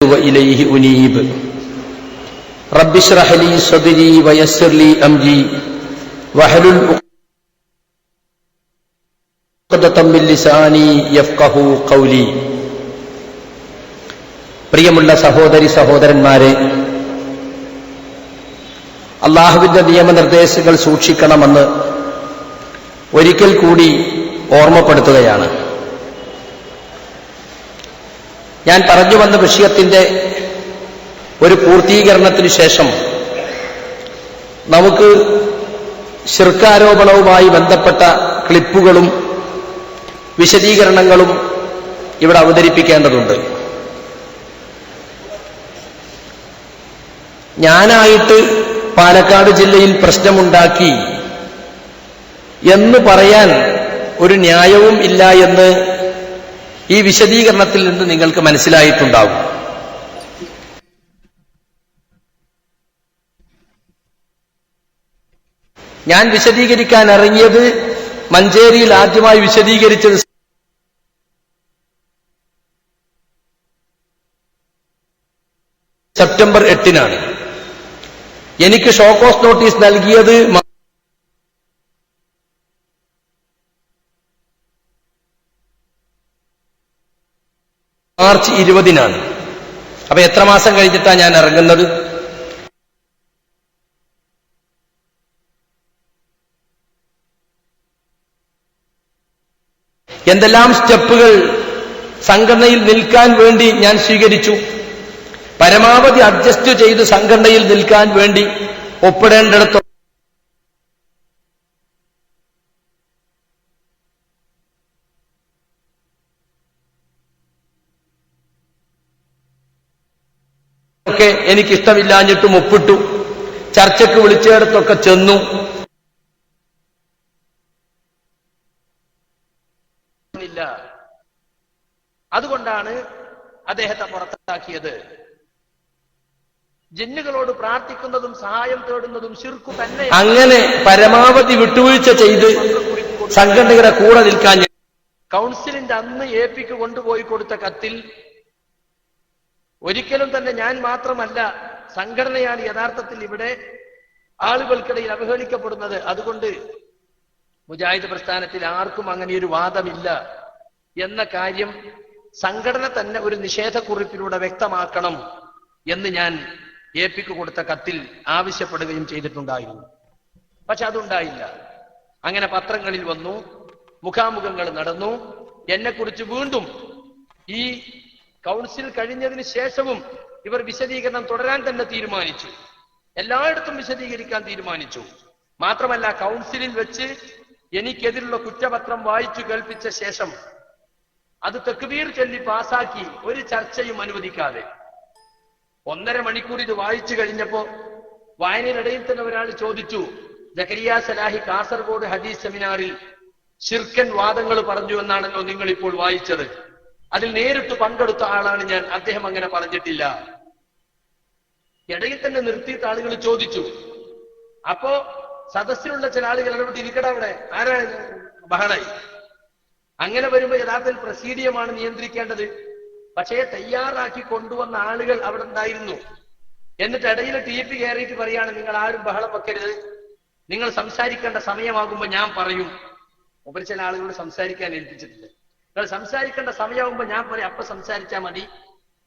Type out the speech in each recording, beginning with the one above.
وإليه أنيب رب اشرح لي صدري ويسر لي أمري واحلل عقدة من لساني يفقهوا قولي. പ്രിയമുള്ള സഹോദരി സഹോദരന്മാരെ, അല്ലാഹുവിന്റെ നിയമനിർദ്ദേശങ്ങൾ സൂക്ഷിക്കണമെന്ന് ഒരിക്കൽ കൂടി ഓർമ്മപ്പെടുത്തുകയാണ്. ഞാൻ പറഞ്ഞു വന്ന വിഷയത്തിന്റെ ഒരു പൂർത്തീകരണത്തിനു ശേഷം നമുക്ക് ശിർക്കാരോപണവുമായി ബന്ധപ്പെട്ട ക്ലിപ്പുകളും വിശദീകരണങ്ങളും ഇവിടെ അവതരിപ്പിക്കേണ്ടതുണ്ട്. ഞാനായിട്ട് പാലക്കാട് ജില്ലയിൽ പ്രശ്നമുണ്ടാക്കി എന്ന് പറയാൻ ഒരു ന്യായവും ഇല്ല എന്ന് ഈ വിശദീകരണത്തിൽ നിന്ന് നിങ്ങൾക്ക് മനസ്സിലായിട്ടുണ്ടാവും. ഞാൻ വിശദീകരിക്കാൻ ഇറങ്ങിയത് മഞ്ചേരിയിൽ ആദ്യമായി വിശദീകരിച്ചത് സെപ്റ്റംബർ 8-നാണ്. എനിക്ക് ഷോക്കോസ് നോട്ടീസ് നൽകിയത് മാർച്ച് 20-നാണ്. അപ്പൊ എത്ര മാസം കഴിഞ്ഞിട്ടാണ് ഞാൻ ഇറങ്ങുന്നത്? എന്തെല്ലാം സ്റ്റെപ്പുകൾ സംഘടനയിൽ നിൽക്കാൻ വേണ്ടി ഞാൻ സ്വീകരിച്ചു. പരമാവധി അഡ്ജസ്റ്റ് ചെയ്ത് സംഘടനയിൽ നിൽക്കാൻ വേണ്ടി ഒപ്പിടേണ്ടിടത്ത് ഒക്കെ എനിക്കിഷ്ടമില്ലാഞ്ഞിട്ടും ഒപ്പിട്ടു. ചർച്ചയ്ക്ക് വിളിച്ചിടത്തൊക്കെ ചെന്നു. അതുകൊണ്ടാണ് അദ്ദേഹത്തെ പുറത്താക്കിയത്. ജിന്നുകളോട് പ്രാർത്ഥിക്കുന്നതും സഹായം തേടുന്നതും ശിർക്ക് തന്നെ. അങ്ങനെ പരമാവധി വിട്ടുവീഴ്ച ചെയ്ത് സംഘടനയുടെ കൂടെ നിൽക്കാൻ കൗൺസിലിന്റെ അന്ന് എപിക്ക് കൊണ്ടുപോയി കൊടുത്ത കത്തിൽ ഒരിക്കലും തന്നെ ഞാൻ മാത്രമല്ല, സംഘടനയാണ് യഥാർത്ഥത്തിൽ ഇവിടെ ആളുകൾക്കിടയിൽ അവഹേളിക്കപ്പെടുന്നത്. അതുകൊണ്ട് മുജാഹിദ് പ്രസ്ഥാനത്തിൽ ആർക്കും അങ്ങനെയൊരു വാദമില്ല എന്ന കാര്യം സംഘടന തന്നെ ഒരു നിഷേധക്കുറിപ്പിലൂടെ വ്യക്തമാക്കണം എന്ന് ഞാൻ എപിക്ക് കൊടുത്ത കത്തിൽ ആവശ്യപ്പെടുകയും ചെയ്തിട്ടുണ്ടായിരുന്നു. പക്ഷെ അതുണ്ടായില്ല. അങ്ങനെ പത്രങ്ങളിൽ വന്നു, മുഖാമുഖങ്ങൾ നടന്നു. എന്നെക്കുറിച്ച് വീണ്ടും ഈ കൗൺസിൽ കഴിഞ്ഞതിന് ശേഷവും ഇവർ വിശദീകരണം തുടരാൻ തന്നെ തീരുമാനിച്ചു. എല്ലായിടത്തും വിശദീകരിക്കാൻ തീരുമാനിച്ചു. മാത്രമല്ല, കൗൺസിലിൽ വെച്ച് എനിക്കെതിരുള്ള കുറ്റപത്രം വായിച്ചു കേൾപ്പിച്ച ശേഷം അത് തക്ബീർ ചൊല്ലി പാസാക്കി, ഒരു ചർച്ചയും അനുവദിക്കാതെ 1.5 മണിക്കൂർ ഇത് വായിച്ചു കഴിഞ്ഞപ്പോ വായനയിലിടയിൽ തന്നെ ഒരാൾ ചോദിച്ചു, ജക്കരിയ സലാഹി കാസർഗോഡ് ഹദീസ് സെമിനാറിൽ ശിർക്കൻ വാദങ്ങൾ പറഞ്ഞു എന്നാണല്ലോ നിങ്ങൾ ഇപ്പോൾ വായിച്ചത്. അതിൽ നേരിട്ട് പങ്കെടുത്ത ആളാണ് ഞാൻ. അദ്ദേഹം അങ്ങനെ പറഞ്ഞിട്ടില്ല. ഇടയിൽ തന്നെ നിർത്തിയിട്ട് ആളുകൾ ചോദിച്ചു. അപ്പോ സദസ്സിലുള്ള ചില ആളുകൾ ഇടപെട്ട് ഇരിക്കട അവിടെ ആരാണ് ബഹളായി. അങ്ങനെ വരുമ്പോ യഥാർത്ഥത്തിൽ പ്രസീഡിയമാണ് നിയന്ത്രിക്കേണ്ടത്. പക്ഷേ തയ്യാറാക്കി കൊണ്ടുവന്ന ആളുകൾ അവിടെ ഉണ്ടായിരുന്നു. എന്നിട്ട് ഇടയിൽ ടിപി കയറിയിട്ട് പറയാണ്, നിങ്ങൾ ആരും ബഹളം വെക്കരുത്, നിങ്ങൾ സംസാരിക്കേണ്ട സമയമാകുമ്പോ ഞാൻ പറയും. മുമ്പ് ചില ആളുകളോട് സംസാരിക്കാൻ ഏൽപ്പിച്ചിട്ടില്ല. നിങ്ങൾ സംസാരിക്കേണ്ട സമയമാകുമ്പോ ഞാൻ പറയും, അപ്പൊ സംസാരിച്ചാൽ മതി.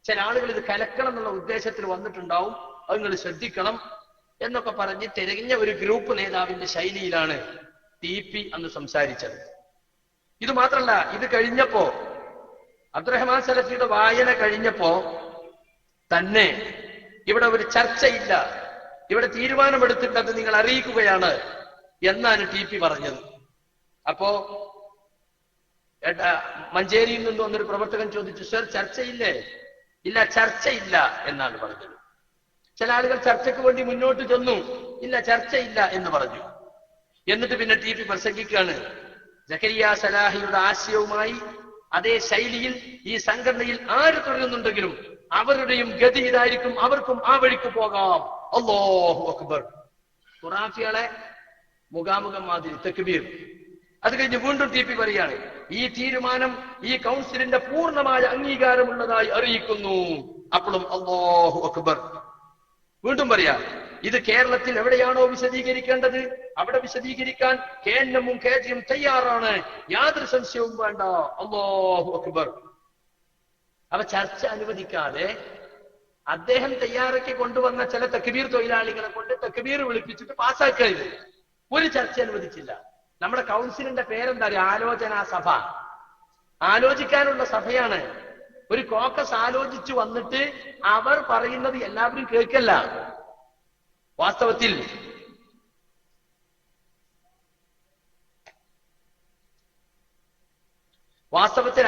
ചില ആളുകൾ ഇത് കലക്കണം എന്നുള്ള ഉദ്ദേശത്തിൽ വന്നിട്ടുണ്ടാവും, അത് നിങ്ങൾ ശ്രദ്ധിക്കണം എന്നൊക്കെ പറഞ്ഞ് തിരഞ്ഞ ഒരു ഗ്രൂപ്പ് നേതാവിന്റെ ശൈലിയിലാണ് ടിപി അന്ന് സംസാരിച്ചത്. ഇത് മാത്രല്ല, ഇത് കഴിഞ്ഞപ്പോ അബ്ദുറഹ്മാൻ സലഫിയുടെ വായന കഴിഞ്ഞപ്പോ തന്നെ ഇവിടെ ഒരു ചർച്ചയില്ല, ഇവിടെ തീരുമാനമെടുത്തിട്ടത് നിങ്ങൾ അറിയിക്കുകയാണ് എന്നാണ് ടിപി പറഞ്ഞത്. അപ്പോ മഞ്ചേരിയിൽ നിന്ന് വന്നൊരു പ്രവർത്തകൻ ചോദിച്ചു, സർ ചർച്ചയില്ലേ? ഇല്ല, ചർച്ചയില്ല എന്നാണ് പറഞ്ഞത്. ചില ആളുകൾ ചർച്ചയ്ക്ക് വേണ്ടി മുന്നോട്ട് ചെന്നു, ഇല്ല ചർച്ചയില്ല എന്ന് പറഞ്ഞു. എന്നിട്ട് പിന്നെ ടിപി പ്രസംഗിക്കുകയാണ്, ജക്കരിയ സലാഹിയുടെ ആശയവുമായി അതേ ശൈലിയിൽ ഈ സംഘടനയിൽ ആര് തുടരുന്നുണ്ടെങ്കിലും അവരുടെയും ഗതി ഇതായിരിക്കും, അവർക്കും ആ വഴിക്ക് പോകാം. അല്ലാഹു അക്ബർ. ഖുറാഫികളെ മുഖാമുഖം മാതിരി തക്ബീർ. അത് കഴിഞ്ഞ് വീണ്ടും ടിപി പറയാണ്, ഈ തീരുമാനം ഈ കൗൺസിലിന്റെ പൂർണ്ണമായ അംഗീകാരമുള്ളതായി അറിയിക്കുന്നു. അപ്പോഴും അല്ലാഹു അക്ബർ. വീണ്ടും പറയാ, ഇത് കേരളത്തിൽ എവിടെയാണോ വിശദീകരിക്കേണ്ടത് അവിടെ വിശദീകരിക്കാൻ KNM ഉം KG യും തയ്യാറാണ്, യാതൊരു സംശയവും വേണ്ട. അല്ലാഹു അക്ബർ. അവ ചർച്ച അനുവദിക്കാതെ അദ്ദേഹം തയ്യാറാക്കി കൊണ്ടുവന്ന ചില തക്ബീർ തൊഴിലാളികളെ കൊണ്ട് തക്ബീർ വിളിപ്പിച്ചിട്ട് പാസ്സാക്കരുത്. ഒരു ചർച്ച അനുവദിച്ചില്ല. നമ്മുടെ കൗൺസിലിന്റെ പേരെന്താ അറിയോ? ആലോചനാ സഭ. ആലോചിക്കാനുള്ള സഭയാണ്. ഒരു കോക്കസ് ആലോചിച്ചു വന്നിട്ട് അവർ പറയുന്നത് എല്ലാവരും കേൾക്കല്ല. വാസ്തവത്തിൽ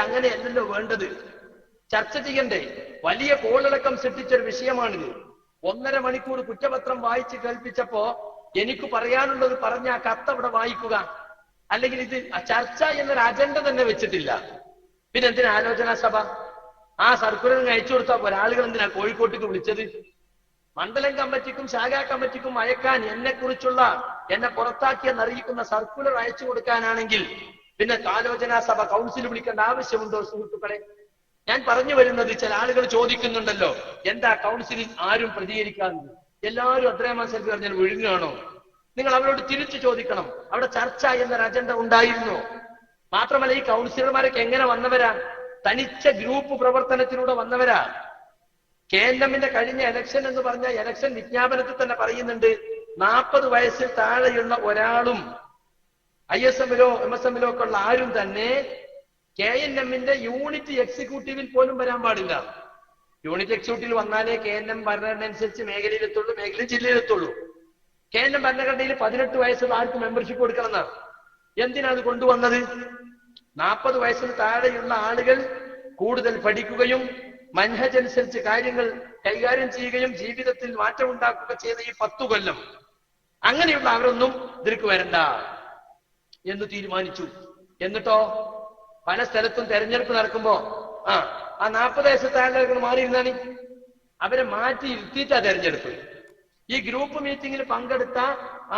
അങ്ങനെയല്ലല്ലോ വേണ്ടത്. ചർച്ച ചെയ്യണ്ടേ? വലിയ കോളിളക്കം സൃഷ്ടിച്ചൊരു വിഷയമാണിത്. 1.5 മണിക്കൂർ കുറ്റപത്രം വായിച്ച് കേൾപ്പിച്ചപ്പോ എനിക്ക് പറയാനുള്ളത് പറഞ്ഞ ആ കത്ത് അവിടെ വായിക്കുക. അല്ലെങ്കിൽ ഇത് ചർച്ച എന്നൊരു അജണ്ട തന്നെ വെച്ചിട്ടില്ല. പിന്നെ എന്തിനാ ആലോചനാ സഭ? ആ സർക്കുലർ അയച്ചു കൊടുത്താൽ പോലെ. ആളുകൾ എന്തിനാ കോഴിക്കോട്ടേക്ക് വിളിച്ചത്? മണ്ഡലം കമ്മിറ്റിക്കും ശാഖാ കമ്മിറ്റിക്കും അയക്കാൻ എന്നെ പുറത്താക്കിയെന്നറിയിക്കുന്ന സർക്കുലർ അയച്ചു കൊടുക്കാനാണെങ്കിൽ പിന്നെ ആലോചനാ സഭ കൗൺസിൽ വിളിക്കേണ്ട ആവശ്യമുണ്ടോ സുഹൃത്തുക്കളെ? ഞാൻ പറഞ്ഞു വരുന്നത്, ചില ആളുകൾ ചോദിക്കുന്നുണ്ടല്ലോ, എന്താ കൗൺസിലിൽ ആരും പ്രതികരിക്കാറുണ്ട്? എല്ലാവരും അബ്ദുറഹ്മാൻ സൽഫി പറഞ്ഞാൽ വിഴുങ്ങുകയാണോ? നിങ്ങൾ അവരോട് തിരിച്ചു ചോദിക്കണം, അവിടെ ചർച്ച എന്നൊരു അജണ്ട ഉണ്ടായിരുന്നോ? മാത്രമല്ല, ഈ കൗൺസിലർമാരൊക്കെ എങ്ങനെ വന്നവരാ? തനിച്ച ഗ്രൂപ്പ് പ്രവർത്തനത്തിലൂടെ വന്നവരാ. KNMന്റെ കഴിഞ്ഞ ഇലക്ഷൻ എന്ന് പറഞ്ഞ ഇലക്ഷൻ വിജ്ഞാപനത്തിൽ തന്നെ പറയുന്നുണ്ട്, 40 വയസ്സിൽ താഴെയുള്ള ഒരാളും ISMലോ MSMലോ ഒക്കെ ഉള്ള ആരും തന്നെ KNMന്റെ യൂണിറ്റ് എക്സിക്യൂട്ടീവിൽ പോലും വരാൻ പാടില്ല. യൂണിറ്റ് എക്സിക്യൂട്ടീവിൽ വന്നാലേ KNM ഭരണഘടന അനുസരിച്ച് മേഖലയിലെത്തുള്ളൂ, മേഖലയിൽ ജില്ലയിലെത്തുള്ളൂ. KNM ഭരണഘടനയിൽ 18 വയസ്സുള്ള ആർക്ക് മെമ്പർഷിപ്പ് കൊടുക്കണം എന്നാണ്. എന്തിനാണ് കൊണ്ടുവന്നത്? 40 വയസ്സിന് താഴെയുള്ള ആളുകൾ കൂടുതൽ പഠിക്കുകയും മൻഹജ് അനുസരിച്ച് കാര്യങ്ങൾ കൈകാര്യം ചെയ്യുകയും ജീവിതത്തിൽ മാറ്റം ഉണ്ടാക്കുക ചെയ്ത ഈ 10 കൊല്ലം അങ്ങനെയുള്ള അവരൊന്നും ഇതിലേക്ക് വരണ്ട എന്ന് തീരുമാനിച്ചു. എന്നിട്ടോ പല സ്ഥലത്തും തെരഞ്ഞെടുപ്പ് നടക്കുമ്പോ ആ 40 വയസ്സ് താഴെ മാറിയിരുന്നാണ് അവരെ മാറ്റി ഇരുത്തിയിട്ടാ തെരഞ്ഞെടുപ്പ്. ഈ ഗ്രൂപ്പ് മീറ്റിംഗിൽ പങ്കെടുത്ത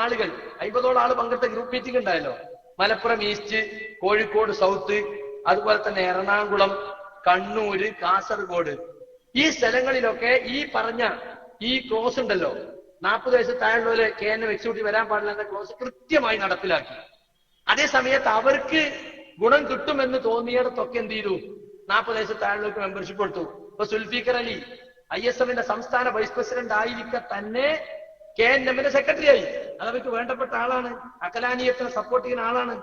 ആളുകൾ 50ഓളം ആള് പങ്കെടുത്ത ഗ്രൂപ്പ് മീറ്റിംഗ് ഉണ്ടായല്ലോ. മലപ്പുറം ഈസ്റ്റ്, കോഴിക്കോട് സൗത്ത്, അതുപോലെ തന്നെ എറണാകുളം, കണ്ണൂര്, കാസർഗോഡ്, ഈ സ്ഥലങ്ങളിലൊക്കെ ഈ പറഞ്ഞ ഈ ക്ലോസ് ഉണ്ടല്ലോ, 40 വയസ്സ് താഴെയുള്ളവരെ KNM എക്സിക്യൂട്ടീവ് വരാൻ പാടില്ല എന്ന ക്ലോസ് കൃത്യമായി നടപ്പിലാക്കി. അതേ സമയത്ത് അവർക്ക് ഗുണം കിട്ടുമെന്ന് തോന്നിയിടത്തൊക്കെ എന്ത് ചെയ്തു? 40 വയസ്സ് താഴെയുള്ളവർക്ക് മെമ്പർഷിപ്പ് കൊടുത്തു. ഇപ്പൊ സുൽഫീഖർ അലി ISMന്റെ സംസ്ഥാന വൈസ് പ്രസിഡന്റ് ആയിരിക്കെ തന്നെ KNMന്റെ സെക്രട്ടറി ആയി. അതവർക്ക് വേണ്ടപ്പെട്ട ആളാണ്, അക്കലാനിയത്തിനെ സപ്പോർട്ട് ചെയ്യുന്ന ആളാണ്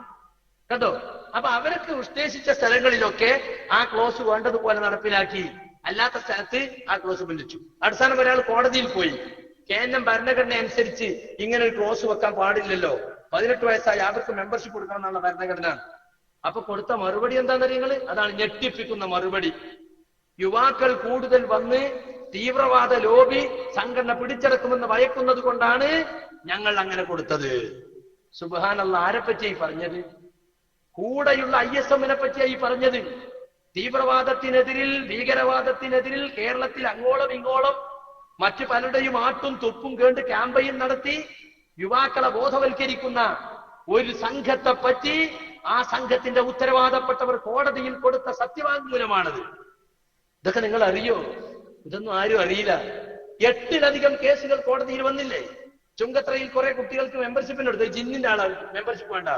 കേട്ടോ. അപ്പൊ അവർക്ക് ഉദ്ദേശിച്ച സ്ഥലങ്ങളിലൊക്കെ ആ ക്ലോസ് വേണ്ടതുപോലെ നടപ്പിലാക്കി. അല്ലാത്ത സ്ഥലത്ത് ആ ക്ലോസ് പിന്തിച്ചു. അവസാനം ഒരാൾ കോടതിയിൽ പോയി, KNM ഭരണഘടന അനുസരിച്ച് ഇങ്ങനെ ഒരു ക്ലോസ് വെക്കാൻ പാടില്ലല്ലോ, 18 വയസ്സായി അവർക്ക് മെമ്പർഷിപ്പ് കൊടുക്കണം എന്നുള്ള ഭരണഘടന. അപ്പൊ കൊടുത്ത മറുപടി എന്താണെന്നറിയങ്ങള്? അതാണ് ഞെട്ടിപ്പിക്കുന്ന മറുപടി. യുവാക്കൾ കൂടുതൽ വന്ന് തീവ്രവാദ ലോബി സംഘടന പിടിച്ചെടുക്കുമെന്ന് ഭയക്കുന്നത് കൊണ്ടാണ് ഞങ്ങൾ അങ്ങനെ കൊടുത്തത്. സുബ്ഹാനല്ലാഹ്. ആരെപ്പറ്റിയായി പറഞ്ഞത്? കൂടെയുള്ള ISMനെ പറ്റിയായി പറഞ്ഞത്. തീവ്രവാദത്തിനെതിരിൽ, ഭീകരവാദത്തിനെതിരിൽ കേരളത്തിൽ അങ്ങോളം ഇങ്ങോളം മറ്റു പലരുടെയും ആട്ടും തുപ്പും കേണ്ട് ക്യാമ്പയിൻ നടത്തി യുവാക്കളെ ബോധവൽക്കരിക്കുന്ന ഒരു സംഘത്തെ പറ്റി ആ സംഘത്തിന്റെ ഉത്തരവാദപ്പെട്ടവർ കോടതിയിൽ കൊടുത്ത സത്യവാങ്മൂലമാണത്. ഇതൊക്കെ നിങ്ങൾ അറിയോ? ഇതൊന്നും ആരും അറിയില്ല. 8ലധികം കേസുകൾ കോടതിയിൽ വന്നില്ലേ? ചുങ്കത്രയിൽ കുറെ കുട്ടികൾക്ക് മെമ്പർഷിപ്പിന് എടുത്തു. ജിന്നിന്റെ ആളാണ് മെമ്പർഷിപ്പ് വേണ്ട.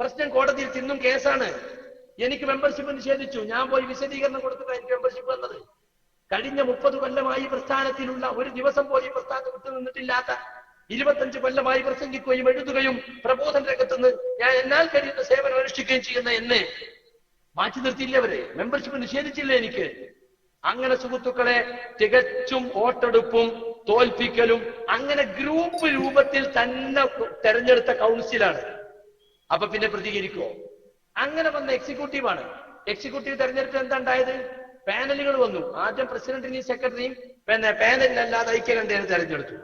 പ്രശ്നം കോടതിയിൽ തിന്നും കേസാണ്. എനിക്ക് മെമ്പർഷിപ്പ് നിഷേധിച്ചു. ഞാൻ പോയി വിശദീകരണം കൊടുത്തിട്ട് എനിക്ക് മെമ്പർഷിപ്പ് വന്നത്. കഴിഞ്ഞ 30 കൊല്ലമായി പ്രസ്ഥാനത്തിലുള്ള, ഒരു ദിവസം പോയി പ്രസ്ഥാനത്ത് വിട്ടു നിന്നിട്ടില്ലാത്ത, 25 കൊല്ലമായി പ്രസംഗിക്കുകയും എഴുതുകയും പ്രബോധന രംഗത്തുനിന്ന് ഞാൻ എന്നാൽ കഴിയുന്ന സേവനം അനുഷ്ഠിക്കുകയും ചെയ്യുന്ന എന്നെ മാറ്റി നിർത്തിയില്ലവരെ, മെമ്പർഷിപ്പ് നിഷേധിച്ചില്ല എനിക്ക്. അങ്ങനെ സുഹൃത്തുക്കളെ, തികച്ചും വോട്ടെടുപ്പും തോൽപ്പിക്കലും അങ്ങനെ ഗ്രൂപ്പ് രൂപത്തിൽ തന്നെ തെരഞ്ഞെടുത്ത കൗൺസിലാണ്. അപ്പൊ പിന്നെ പ്രതികരിക്കുമോ? അങ്ങനെ വന്ന എക്സിക്യൂട്ടീവാണ്. എക്സിക്യൂട്ടീവ് തെരഞ്ഞെടുപ്പ് എന്താ ഉണ്ടായത്? പാനലുകൾ വന്നു. ആദ്യം പ്രസിഡന്റിനെയും സെക്രട്ടറിയും പിന്നെ പാനലിലല്ലാതെ ഐക്യകണ്ഠേന തെരഞ്ഞെടുത്തു.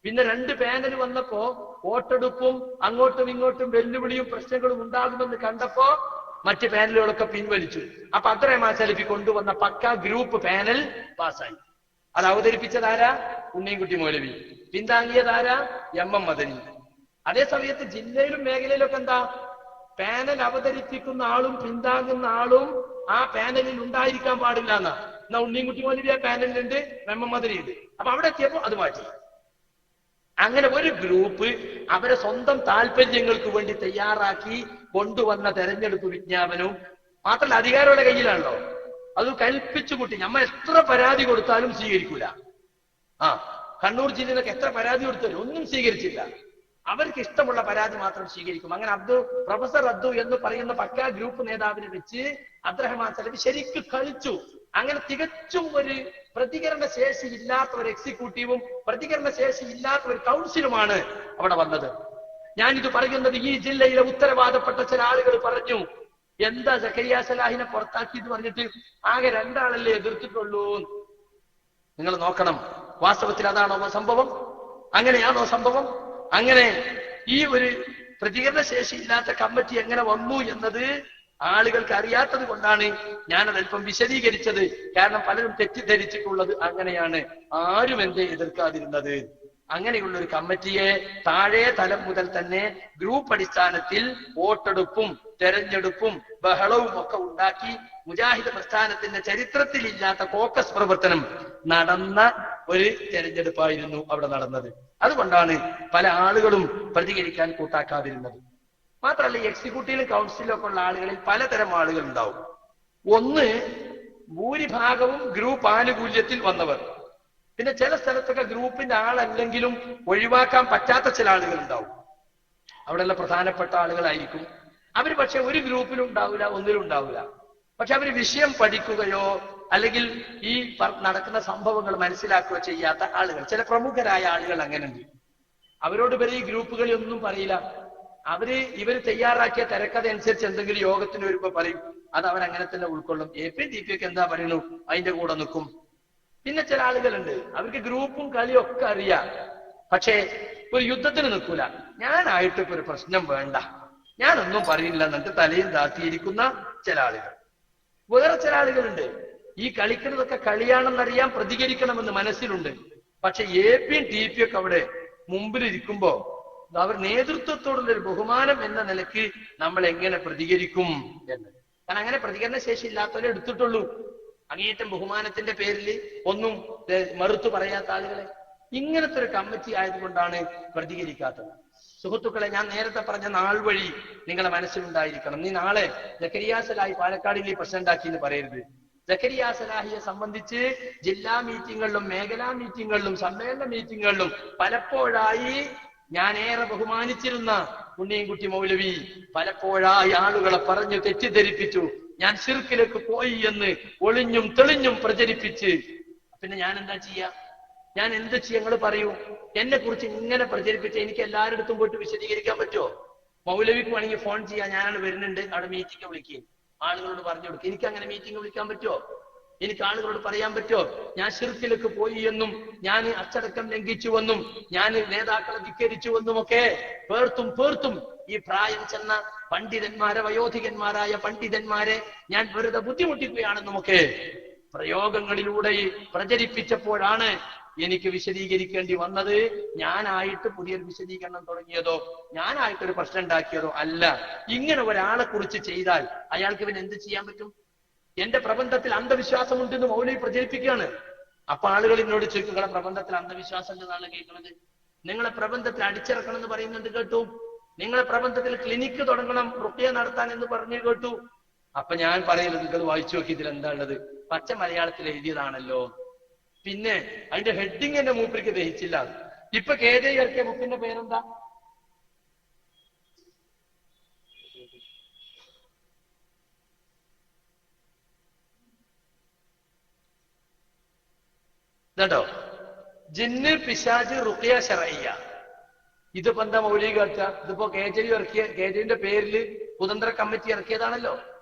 പിന്നെ 2 പാനൽ വന്നപ്പോ വോട്ടെടുപ്പും അങ്ങോട്ടും ഇങ്ങോട്ടും വെല്ലുവിളിയും പ്രശ്നങ്ങളും ഉണ്ടാകുമെന്ന് കണ്ടപ്പോ മറ്റ് പാനലുകളൊക്കെ പിൻവലിച്ചു. അപ്പൊ അബ്ദുറഹ്മാൻ സലഫി കൊണ്ടുവന്ന പക്ക ഗ്രൂപ്പ് പാനൽ പാസ്സായി. അത് അവതരിപ്പിച്ചതാരാ? ഉണ്ണിൻകുട്ടി മൗലവി. പിന്താങ്ങിയതാരാ? MM മദനി. അതേ സമയത്ത് ജില്ലയിലും മേഖലയിലൊക്കെ എന്താ? പാനൽ അവതരിപ്പിക്കുന്ന ആളും പിന്താങ്ങുന്ന ആളും ആ പാനലിൽ ഉണ്ടായിരിക്കാൻ പാടില്ല എന്നാ. എന്നാ ഉണ്ണിൻകുട്ടി മൗലവി ആ പാനലിലുണ്ട്, മെമ്മദരി ഉണ്ട്. അപ്പൊ അവിടെ എത്തിയപ്പോ അത് മാറ്റി. അങ്ങനെ ഒരു ഗ്രൂപ്പ് അവരെ സ്വന്തം താല്പര്യങ്ങൾക്ക് വേണ്ടി തയ്യാറാക്കി കൊണ്ടുവന്ന തെരഞ്ഞെടുപ്പ് വിജ്ഞാപനവും മാത്രമല്ല അധികാരമുള്ള കയ്യിലാണല്ലോ, അത് കൽപ്പിച്ചു കൂട്ടി. നമ്മ എത്ര പരാതി കൊടുത്താലും സ്വീകരിക്കൂല. കണ്ണൂർ ജില്ലയിലൊക്കെ എത്ര പരാതി കൊടുത്താലും ഒന്നും സ്വീകരിച്ചില്ല. അവർക്ക് ഇഷ്ടമുള്ള പരാതി മാത്രം സ്വീകരിക്കും. അങ്ങനെ പ്രൊഫസർ അബ്ദു എന്ന് പറയുന്ന പക്കാ ഗ്രൂപ്പ് നേതാവിനെ വെച്ച് അബ്ദുറഹ്മാൻ സലഫി ശരിക്കും കളിച്ചു. അങ്ങനെ തികച്ചും ഒരു പ്രതികരണ ശേഷി ഇല്ലാത്ത ഒരു എക്സിക്യൂട്ടീവും പ്രതികരണ ശേഷി ഇല്ലാത്ത ഒരു കൗൺസിലുമാണ് അവിടെ വന്നത്. ഞാനിത് പറയുന്നത് ഈ ജില്ലയിലെ ഉത്തരവാദപ്പെട്ട ചില ആളുകൾ പറഞ്ഞു, എന്താ സക്കരിയ സലാഹിനെ പുറത്താക്കി എന്ന് പറഞ്ഞിട്ട് ആകെ 2 ആളല്ലേ എതിർത്തിട്ടുള്ളൂ. നിങ്ങൾ നോക്കണം, വാസ്തവത്തിൽ അതാണോ സംഭവം? അങ്ങനെയാണോ സംഭവം? അങ്ങനെ ഈ ഒരു പ്രതികരണ ശേഷി ഇല്ലാത്ത കമ്മിറ്റി എങ്ങനെ വന്നു എന്നത് ആളുകൾക്ക് അറിയാത്തത് കൊണ്ടാണ് ഞാനത് അല്പം വിശദീകരിച്ചത്. കാരണം പലരും തെറ്റിദ്ധരിച്ചിട്ടുള്ളത് അങ്ങനെയാണ്, ആരും എന്തേ എതിർക്കാതിരുന്നത്. അങ്ങനെയുള്ള ഒരു കമ്മിറ്റിയെ താഴെ തലം മുതൽ തന്നെ ഗ്രൂപ്പ് അടിസ്ഥാനത്തിൽ വോട്ടെടുപ്പും തെരഞ്ഞെടുപ്പും ബഹളവും ഒക്കെ ഉണ്ടാക്കി മുജാഹിദ് പ്രസ്ഥാനത്തിന്റെ ചരിത്രത്തിൽ ഇല്ലാത്ത കോക്കസ് പ്രവർത്തനം നടന്ന ഒരു തെരഞ്ഞെടുപ്പായിരുന്നു അവിടെ നടന്നത്. അതുകൊണ്ടാണ് പല ആളുകളും പ്രതികരിക്കാൻ കൂട്ടാക്കാതിരുന്നത്. മാത്രമല്ല, ഈ എക്സിക്യൂട്ടീവിലും കൗൺസിലും ഒക്കെ ഉള്ള ആളുകളിൽ പലതരം ആളുകൾ ഉണ്ടാവും. ഒന്ന്, ഭൂരിഭാഗവും ഗ്രൂപ്പ് ആനുകൂല്യത്തിൽ വന്നവർ. പിന്നെ ചില സ്ഥലത്തൊക്കെ ഗ്രൂപ്പിന്റെ ആളല്ലെങ്കിലും ഒഴിവാക്കാൻ പറ്റാത്ത ചില ആളുകൾ ഉണ്ടാവും. അവിടെയുള്ള പ്രധാനപ്പെട്ട ആളുകളായിരിക്കും. അവർ പക്ഷെ ഒരു ഗ്രൂപ്പിലും ഉണ്ടാവില്ല, ഒന്നിലും ഉണ്ടാവില്ല. പക്ഷെ അവർ വിഷയം പഠിക്കുകയോ അല്ലെങ്കിൽ ഈ നടക്കുന്ന സംഭവങ്ങൾ മനസ്സിലാക്കുകയോ ചെയ്യാത്ത ആളുകൾ, ചില പ്രമുഖരായ ആളുകൾ അങ്ങനെയുണ്ട്. അവരോട് ഇവർ ഈ ഗ്രൂപ്പുകളിൽ ഒന്നും പറയില്ല. ഇവർ തയ്യാറാക്കിയ തിരക്കഥ അനുസരിച്ച് എന്തെങ്കിലും യോഗത്തിന് വരുമ്പോ പറയും, അത് അവരങ്ങനെ തന്നെ ഉൾക്കൊള്ളും. AP DP ഒക്കെ എന്താ പറയുന്നു അതിന്റെ കൂടെ നിൽക്കും. പിന്നെ ചില ആളുകളുണ്ട്, അവർക്ക് ഗ്രൂപ്പും കളിയും ഒക്കെ അറിയാം, പക്ഷേ ഒരു യുദ്ധത്തിന് നിൽക്കൂല. ഞാനായിട്ട് ഇപ്പൊ ഒരു പ്രശ്നം വേണ്ട, ഞാനൊന്നും പറയില്ല എന്നിട്ട് തലയും താത്തിയിരിക്കുന്ന ചില ആളുകൾ. വേറെ ചില ആളുകളുണ്ട്, ഈ കളിക്കുന്നതൊക്കെ കളിയാണെന്നറിയാൻ പ്രതികരിക്കണമെന്ന് മനസ്സിലുണ്ട്. പക്ഷെ AP TP ഒക്കെ അവിടെ മുമ്പിലിരിക്കുമ്പോ അവർ നേതൃത്വത്തോടുള്ള ഒരു ബഹുമാനം എന്ന നിലയ്ക്ക് നമ്മൾ എങ്ങനെ പ്രതികരിക്കും എന്ന്. കാരണം അങ്ങനെ പ്രതികരണ ശേഷി ഇല്ലാത്തവരെ എടുത്തിട്ടുള്ളൂ. അങ്ങേയറ്റം ബഹുമാനത്തിന്റെ പേരിൽ ഒന്നും മറുത്തു പറയാത്ത ആളുകളെ. ഇങ്ങനത്തെ ഒരു കമ്മിറ്റി ആയതുകൊണ്ടാണ് പ്രതികരിക്കാത്തത്. സുഹൃത്തുക്കളെ, ഞാൻ നേരത്തെ പറഞ്ഞ നാൾ വഴി നിങ്ങളെ മനസ്സിലുണ്ടായിരിക്കണം. നീ നാളെ സക്കരിയ സലാഹി പാലക്കാടിൽ പ്രസിഡന്റ് ആക്കി എന്ന് പറയരുത്. സക്കരിയ സലാഹിയെ സംബന്ധിച്ച് ജില്ലാ മീറ്റിങ്ങുകളിലും മേഖലാ മീറ്റിങ്ങുകളിലും സമ്മേളന മീറ്റിങ്ങുകളിലും പലപ്പോഴായി ഞാൻ ഏറെ ബഹുമാനിച്ചിരുന്ന ഉണ്ണിൻകുട്ടി മൗലവി പലപ്പോഴായി ആളുകളെ പറഞ്ഞു തെറ്റിദ്ധരിപ്പിച്ചു. ഞാൻ ശിർക്കിലേക്ക് പോയി എന്ന് ഒളിഞ്ഞും തെളിഞ്ഞും പ്രചരിപ്പിച്ച്. പിന്നെ ഞാൻ എന്താ ചെയ്യാ? ഞാൻ എന്ത് ചെയ്യാ? നിങ്ങൾ പറയൂ. എന്നെ കുറിച്ച് ഇങ്ങനെ പ്രചരിപ്പിച്ച് എനിക്ക് എല്ലാവരുടെ അടുത്തും പോയിട്ട് വിശദീകരിക്കാൻ പറ്റുമോ? മൗലവിക്ക് വേണമെങ്കിൽ ഫോൺ ചെയ്യാം, ഞാനാണ് വരുന്നുണ്ട്, അവിടെ മീറ്റിംഗ് വിളിക്കുകയും ആളുകളോട് പറഞ്ഞു കൊടുക്കുക. എനിക്ക് അങ്ങനെ മീറ്റിംഗ് വിളിക്കാൻ പറ്റുമോ? എനിക്ക് ആളുകളോട് പറയാൻ പറ്റുമോ ഞാൻ ശിർക്കിലേക്ക് പോയി എന്നും ഞാൻ അച്ചടക്കം ലംഘിച്ചുവെന്നും ഞാൻ നേതാക്കളെ ധിക്കരിച്ചുവെന്നും ഒക്കെ പേർത്തും ഈ പ്രായം ചെന്ന പണ്ഡിതന്മാരെ, വയോധികന്മാരായ പണ്ഡിതന്മാരെ ഞാൻ വെറുതെ ബുദ്ധിമുട്ടിക്കുകയാണെന്നുമൊക്കെ പ്രയോഗങ്ങളിലൂടെ പ്രചരിപ്പിച്ചപ്പോഴാണ് എനിക്ക് വിശദീകരിക്കേണ്ടി വന്നത്. ഞാനായിട്ട് പുതിയൊരു വിശദീകരണം തുടങ്ങിയതോ ഞാനായിട്ടൊരു പ്രശ്നം ഉണ്ടാക്കിയതോ അല്ല. ഇങ്ങനെ ഒരാളെ കുറിച്ച് ചെയ്താൽ അയാൾക്ക് പിന്നെ എന്ത് ചെയ്യാൻ പറ്റും? എന്റെ പ്രബന്ധത്തിൽ അന്ധവിശ്വാസമുണ്ടെന്ന് മൗലവി പ്രചരിപ്പിക്കുകയാണ്. അപ്പൊ ആളുകൾ എന്നോട് ചോദിക്കും, നിങ്ങളെ പ്രബന്ധത്തിൽ അന്ധവിശ്വാസം ഉണ്ടെന്നാണ് കേൾക്കുന്നത്. നിങ്ങളെ പ്രബന്ധത്തിൽ അടിച്ചിറക്കണം എന്ന് പറയുന്നുണ്ട് കേട്ടു. നിങ്ങളെ പ്രബന്ധത്തിൽ ക്ലിനിക്ക് തുടങ്ങണം, റുഖ്യ നടത്താൻ എന്ന് പറഞ്ഞു കേട്ടു. അപ്പൊ ഞാൻ പറയുന്നത്, നിങ്ങൾ വായിച്ചു നോക്കി, ഇതിൽ എന്താ ഉള്ളത്? പച്ച മലയാളത്തിൽ എഴുതിയതാണല്ലോ. പിന്നെ അതിന്റെ ഹെഡിങ് എന്റെ മൂപ്പർക്ക് ദഹിച്ചില്ല. ഇപ്പൊ KJ ഇറക്കിയ ബുക്കിന്റെ പേരെന്താ? ഇതോ, ജിന്ന് പിശാജ് റുഖ്യ ശർഇയ്യ. ഇതിപ്പോ എന്താ മൗലവി കേൾക്കുക? ഇതിപ്പോ KJ ഇറക്കിയ, KJന്റെ പേരിൽ സ്വതന്ത്ര കമ്മിറ്റി ഇറക്കിയതാണല്ലോ.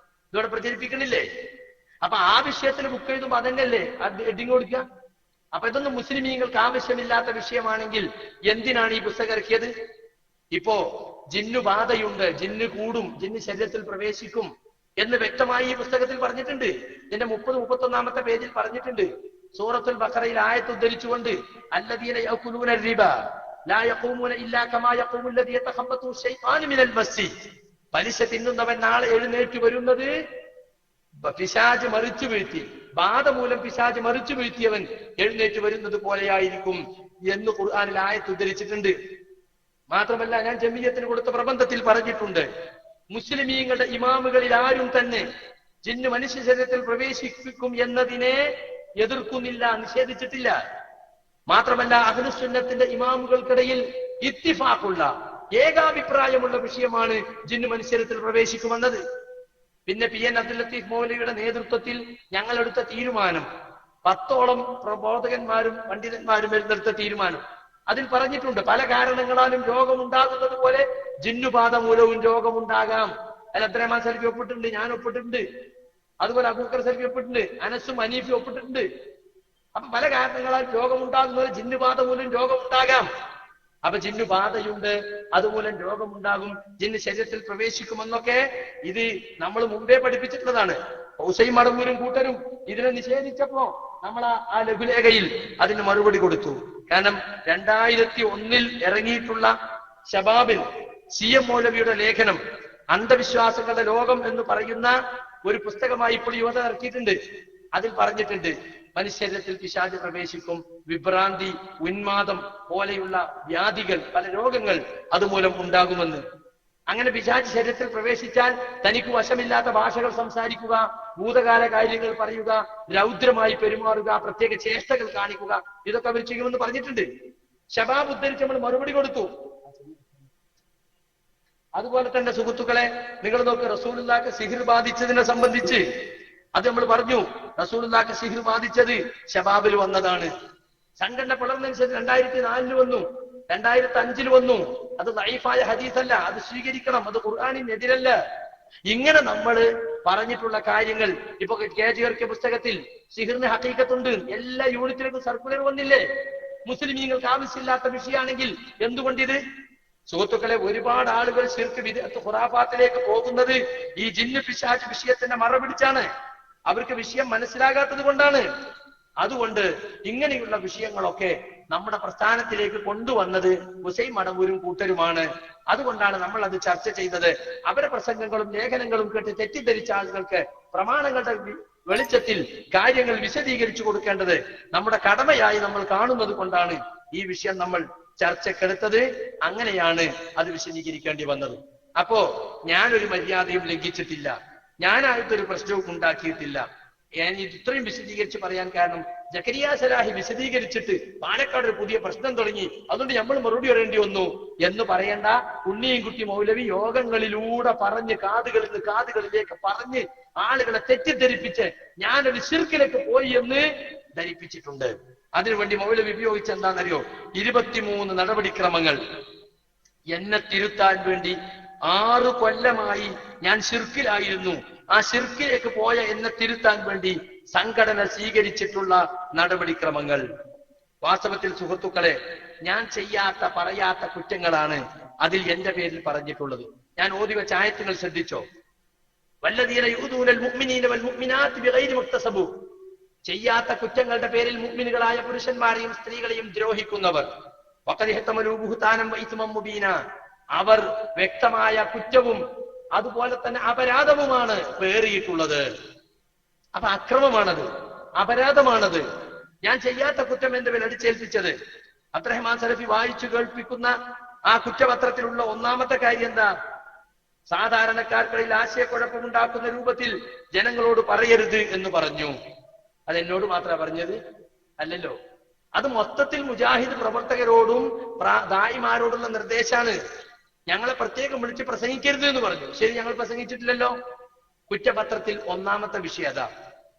ഇതോടെ പ്രചരിപ്പിക്കണില്ലേ? അപ്പൊ ആ വിഷയത്തിൽ ബുക്ക് എഴുതുമ്പോ അതന്നെയല്ലേ ഹെഡിങ് കൊടുക്കുക? അപ്പൊ ഇതൊന്നും മുസ്ലിമീങ്ങൾക്ക് ആവശ്യമില്ലാത്ത വിഷയമാണെങ്കിൽ എന്തിനാണ് ഈ പുസ്തകം ഇറക്കിയത്? ഇപ്പോ ജിന്നു ബാധയുണ്ട്, ജിന്ന് കൂടും, ജിന്ന് ശരീരത്തിൽ പ്രവേശിക്കും എന്ന് വ്യക്തമായി ഈ പുസ്തകത്തിൽ പറഞ്ഞിട്ടുണ്ട്. ഇതിന്റെ 30-31 പേജിൽ പറഞ്ഞിട്ടുണ്ട്. സൂറത്തുൽ ബഖറയിൽ ആയത്ത് ഉദ്ധരിച്ചുകൊണ്ട്, അല്ലദീന യഅകുലൂന റിബ ലാ യഖൂമൂന ഇല്ലാ കമാ യഖൂമു അല്ലദീ യതഖബ്ബതു ശൈത്താനു മിനൽ മസ്സി. പലിശ തിന്നുന്നവൻ നാളെ എഴുന്നേറ്റ് വരുന്നത് പിശാച് മറിച്ചു വീഴ്ത്തി ബാധ മൂലം പിശാച് മറിച്ചു വീഴ്ത്തിയവൻ എഴുന്നേറ്റ് വരുന്നത് പോലെയായിരിക്കും എന്ന് ഖുർആനിൽ ആയത്ത് ഉദ്ധരിച്ചിട്ടുണ്ട്. മാത്രമല്ല, ഞാൻ ജമിയത്തിന് കൊടുത്ത പ്രബന്ധത്തിൽ പറഞ്ഞിട്ടുണ്ട്, മുസ്ലിമീങ്ങളുടെ ഇമാമുകളിൽ ആരും തന്നെ ജിന്ന് മനുഷ്യ ശരീരത്തിൽ പ്രവേശിപ്പിക്കും എന്നതിനെ എതിർക്കുന്നില്ല, നിഷേധിച്ചിട്ടില്ല. മാത്രമല്ല, അഹ്ലുസുന്നത്തിന്റെ ഇമാമുകൾക്കിടയിൽ ഇത്തിഫാഖുള്ള ഏകാഭിപ്രായമുള്ള വിഷയമാണ് ജിന്ന് മനുഷ്യരത്തിൽ പ്രവേശിക്കുമെന്നത്. പിന്നെ പി എൻ അബ്ദുൽ ലത്തീഫ് മൗലവിയുടെ നേതൃത്വത്തിൽ ഞങ്ങളെടുത്ത തീരുമാനം, 10ഓളം പ്രബോധകന്മാരും പണ്ഡിതന്മാരും എടുത്ത തീരുമാനം, അതിൽ പറഞ്ഞിട്ടുണ്ട് പല കാരണങ്ങളാലും രോഗമുണ്ടാകുന്നത് പോലെ ജിന്നുബാധ മൂലവും രോഗമുണ്ടാകാം. അതിൽ അബ്ദുറഹ്മാൻ സലഫി ഒപ്പിട്ടുണ്ട്, ഞാൻ ഒപ്പിട്ടിട്ടുണ്ട്, അതുപോലെ അബൂബക്കർ സലഫി ഒപ്പിട്ടുണ്ട്, അനസും അനീഫി ഒപ്പിട്ടിട്ടുണ്ട്. അപ്പൊ പല കാരണങ്ങളാൽ രോഗമുണ്ടാകുന്നത് ജിന്നുബാധ മൂലം രോഗമുണ്ടാകാം. അപ്പൊ ജിന്നുബാധയുണ്ട്, അതുമൂലം രോഗമുണ്ടാകും, ജിന്ന് ശരീരത്തിൽ പ്രവേശിക്കുമെന്നൊക്കെ ഇത് നമ്മൾ മുമ്പേ പഠിപ്പിച്ചിട്ടുള്ളതാണ്. ഹുസൈൻ മടമ്പൂരും കൂട്ടരും ഇതിനെ നിഷേധിച്ചപ്പോ നമ്മൾ ആ ലഘുലേഖയിൽ അതിന് മറുപടി കൊടുത്തു. കാരണം 2001 ഇറങ്ങിയിട്ടുള്ള ശബാബിൽ CM മൗലവിയുടെ ലേഖനം അന്ധവിശ്വാസങ്ങളുടെ ലോകം എന്ന് പറയുന്ന ഒരു പുസ്തകമായി ഇപ്പോൾ യുവത ഇറക്കിയിട്ടുണ്ട്. അതിൽ പറഞ്ഞിട്ടുണ്ട് മനുഷ്യരത്തിൽ പിശാച് പ്രവേശിക്കും, വിഭ്രാന്തി, ഉന്മാദം പോലെയുള്ള വ്യാധികൾ, പല രോഗങ്ങൾ അതുമൂലം ഉണ്ടാകുമെന്ന്. അങ്ങനെ പിശാച് ശരീരത്തിൽ പ്രവേശിച്ചാൽ തനിക്ക് വശമില്ലാത്ത ഭാഷകൾ സംസാരിക്കുക, ഭൂതകാല കാര്യങ്ങൾ പറയുക, രൗദ്രമായി പെരുമാറുക, പ്രത്യേക ചേഷ്ടകൾ കാണിക്കുക, ഇതൊക്കെ അവർ ചെയ്യുമെന്ന് പറഞ്ഞിട്ടുണ്ട്. ശബാബ് ഉദ്ധരിച്ച് നമ്മൾ മറുപടി കൊടുത്തു. അതുപോലെ തന്നെ സുഹൃത്തുക്കളെ, നിങ്ങൾ നോക്ക്, റസൂലുള്ളാഹിക്ക് സിഹിർ ബാധിച്ചതിനെ സംബന്ധിച്ച് അത് നമ്മൾ പറഞ്ഞു. റസൂലുള്ളാഹിക്ക് സിഹിർ ബാധിച്ചത് ശബാബിൽ വന്നതാണ്. സംഘടന പിളർന്നനുസരിച്ച് 2004 വന്നു, 2005 വന്നു. അത് ദഈഫായ ഹദീസല്ല, അത് സ്വീകരിക്കണം, അത് ഖുർആനിനെതിരല്ല. ഇങ്ങനെ നമ്മൾ പറഞ്ഞിട്ടുള്ള കാര്യങ്ങൾ ഇപ്പൊ KGRK പുസ്തകത്തിൽ സിഹിറിന് ഹഖീഖത്തുണ്ട്, എല്ലാ യൂണിറ്റിലേക്കും സർക്കുലർ വന്നില്ലേ? മുസ്ലിമീങ്ങൾക്ക് ആവശ്യമില്ലാത്ത വിഷയമാണെങ്കിൽ എന്തുകൊണ്ടിത്? സുഹൃത്തുക്കളെ, ഒരുപാട് ആളുകൾ ശിർക്ക് ബിദ്അത്ത് ഖുറാഫാത്തിലേക്ക് പോകുന്നത് ഈ ജിന്ന് പിശാച് വിഷയത്തിന്റെ മറപിടിച്ചാണ്. അവർക്ക് വിഷയം മനസ്സിലാകാത്തത് കൊണ്ടാണ്. അതുകൊണ്ട് ഇങ്ങനെയുള്ള വിഷയങ്ങളൊക്കെ നമ്മുടെ പ്രസ്ഥാനത്തിലേക്ക് കൊണ്ടുവന്നത് ഹുസൈൻ മടവൂരും കൂട്ടരുമാണ്. അതുകൊണ്ടാണ് നമ്മൾ അത് ചർച്ച ചെയ്തത്. അവരുടെ പ്രസംഗങ്ങളും ലേഖനങ്ങളും കേട്ട് തെറ്റിദ്ധരിച്ച ആളുകൾക്ക് പ്രമാണങ്ങളുടെ വെളിച്ചത്തിൽ കാര്യങ്ങൾ വിശദീകരിച്ചു കൊടുക്കേണ്ടത് നമ്മുടെ കടമയായി നമ്മൾ കാണുന്നത് കൊണ്ടാണ് ഈ വിഷയം നമ്മൾ ചർച്ചക്കെടുത്തത്. അങ്ങനെയാണ് അത് വിശദീകരിക്കേണ്ടി വന്നത്. അപ്പോ ഞാനൊരു മര്യാദയും ലംഘിച്ചിട്ടില്ല, ഞാനായിട്ടൊരു പ്രശ്നവും ഉണ്ടാക്കിയിട്ടില്ല. ഞാൻ ഇത്രയും വിശദീകരിച്ച് പറയാൻ കാരണം, ജക്കരിയ സലാഹി വിശദീകരിച്ചിട്ട് പാലക്കാട് ഒരു പുതിയ പ്രശ്നം തുടങ്ങി, അതുകൊണ്ട് നമ്മൾ മറുപടി പറയേണ്ടി വന്നു എന്ന് പറയേണ്ട. ഉണ്ണിയും കുട്ടി മൗലവി യോഗങ്ങളിലൂടെ പറഞ്ഞ് കാതുകളിൽ നിന്ന് കാതുകളിലേക്ക് പറഞ്ഞ് ആളുകളെ തെറ്റിദ്ധരിപ്പിച്ച് ഞാനൊരു ശിർക്കിലേക്ക് പോയി എന്ന് ധരിപ്പിച്ചിട്ടുണ്ട്. അതിനുവേണ്ടി മൗലവി ഉപയോഗിച്ച എന്താണെന്നറിയോ? 23 നടപടിക്രമങ്ങൾ. എന്നെ തിരുത്താൻ വേണ്ടി 6 കൊല്ലമായി ഞാൻ ശിർക്കിലായിരുന്നു. ആ ശിർക്കിലേക്ക് പോയ എന്നെ തിരുത്താൻ വേണ്ടി സംഘടന സ്വീകരിച്ചിട്ടുള്ള നടപടിക്രമങ്ങൾ. വാസ്തവത്തിൽ സുഹൃത്തുക്കളെ, ഞാൻ ചെയ്യാത്ത പറയാത്ത കുറ്റങ്ങളാണ് അതിൽ എന്റെ പേരിൽ പറഞ്ഞിട്ടുള്ളത്. ഞാൻ ഓതി വെച്ച ആയത്തുകൾ ശ്രദ്ധിച്ചോ? വല്ലദീന യുഊദൂനൽ മുഅ്മിനീന വൽ മുഅ്മിനാത്തി ബിഗൈരി മുക്തസബു. ചെയ്യാത്ത കുറ്റങ്ങളുടെ പേരിൽ മുഅ്മിനുകളായ പുരുഷന്മാരെയും സ്ത്രീകളെയും ദ്രോഹിക്കുന്നവർ. വഖദ് ഇഹ്തമലൂ ബുഹ്താനം വ ഇസ്മൻ മുബീന. അവർ വ്യക്തമായ കുറ്റവും അതുപോലെ തന്നെ അപരാധവുമാണ് പേറിയിട്ടുള്ളത്. അപ്പൊ അക്രമമാണത്, അപരാധമാണത്. ഞാൻ ചെയ്യാത്ത കുറ്റം എന്റെ മേൽ അടിച്ചേൽപ്പിച്ചത്. അബ്ദുറഹ്മാൻ സലഫി വായിച്ചു കേൾപ്പിക്കുന്ന ആ കുറ്റപത്രത്തിലുള്ള ഒന്നാമത്തെ കാര്യം എന്താ? സാധാരണക്കാർക്കിടയിൽ ആശയക്കുഴപ്പമുണ്ടാക്കുന്ന രൂപത്തിൽ ജനങ്ങളോട് പറയരുത് എന്ന് പറഞ്ഞു. അതെന്നോട് മാത്രമാണ് പറഞ്ഞത്? അല്ലല്ലോ, അത് മൊത്തത്തിൽ മുജാഹിദ് പ്രവർത്തകരോടും ദായിമാരോടുള്ള നിർദ്ദേശമാണ്. ഞങ്ങളെ പ്രത്യേകം വിളിച്ച് പ്രസംഗിക്കരുത് എന്ന് പറഞ്ഞു. ശരി, ഞങ്ങൾ പ്രസംഗിച്ചിട്ടില്ലല്ലോ. കുറ്റപത്രത്തിൽ ഒന്നാമത്തെ വിഷയം അതാ.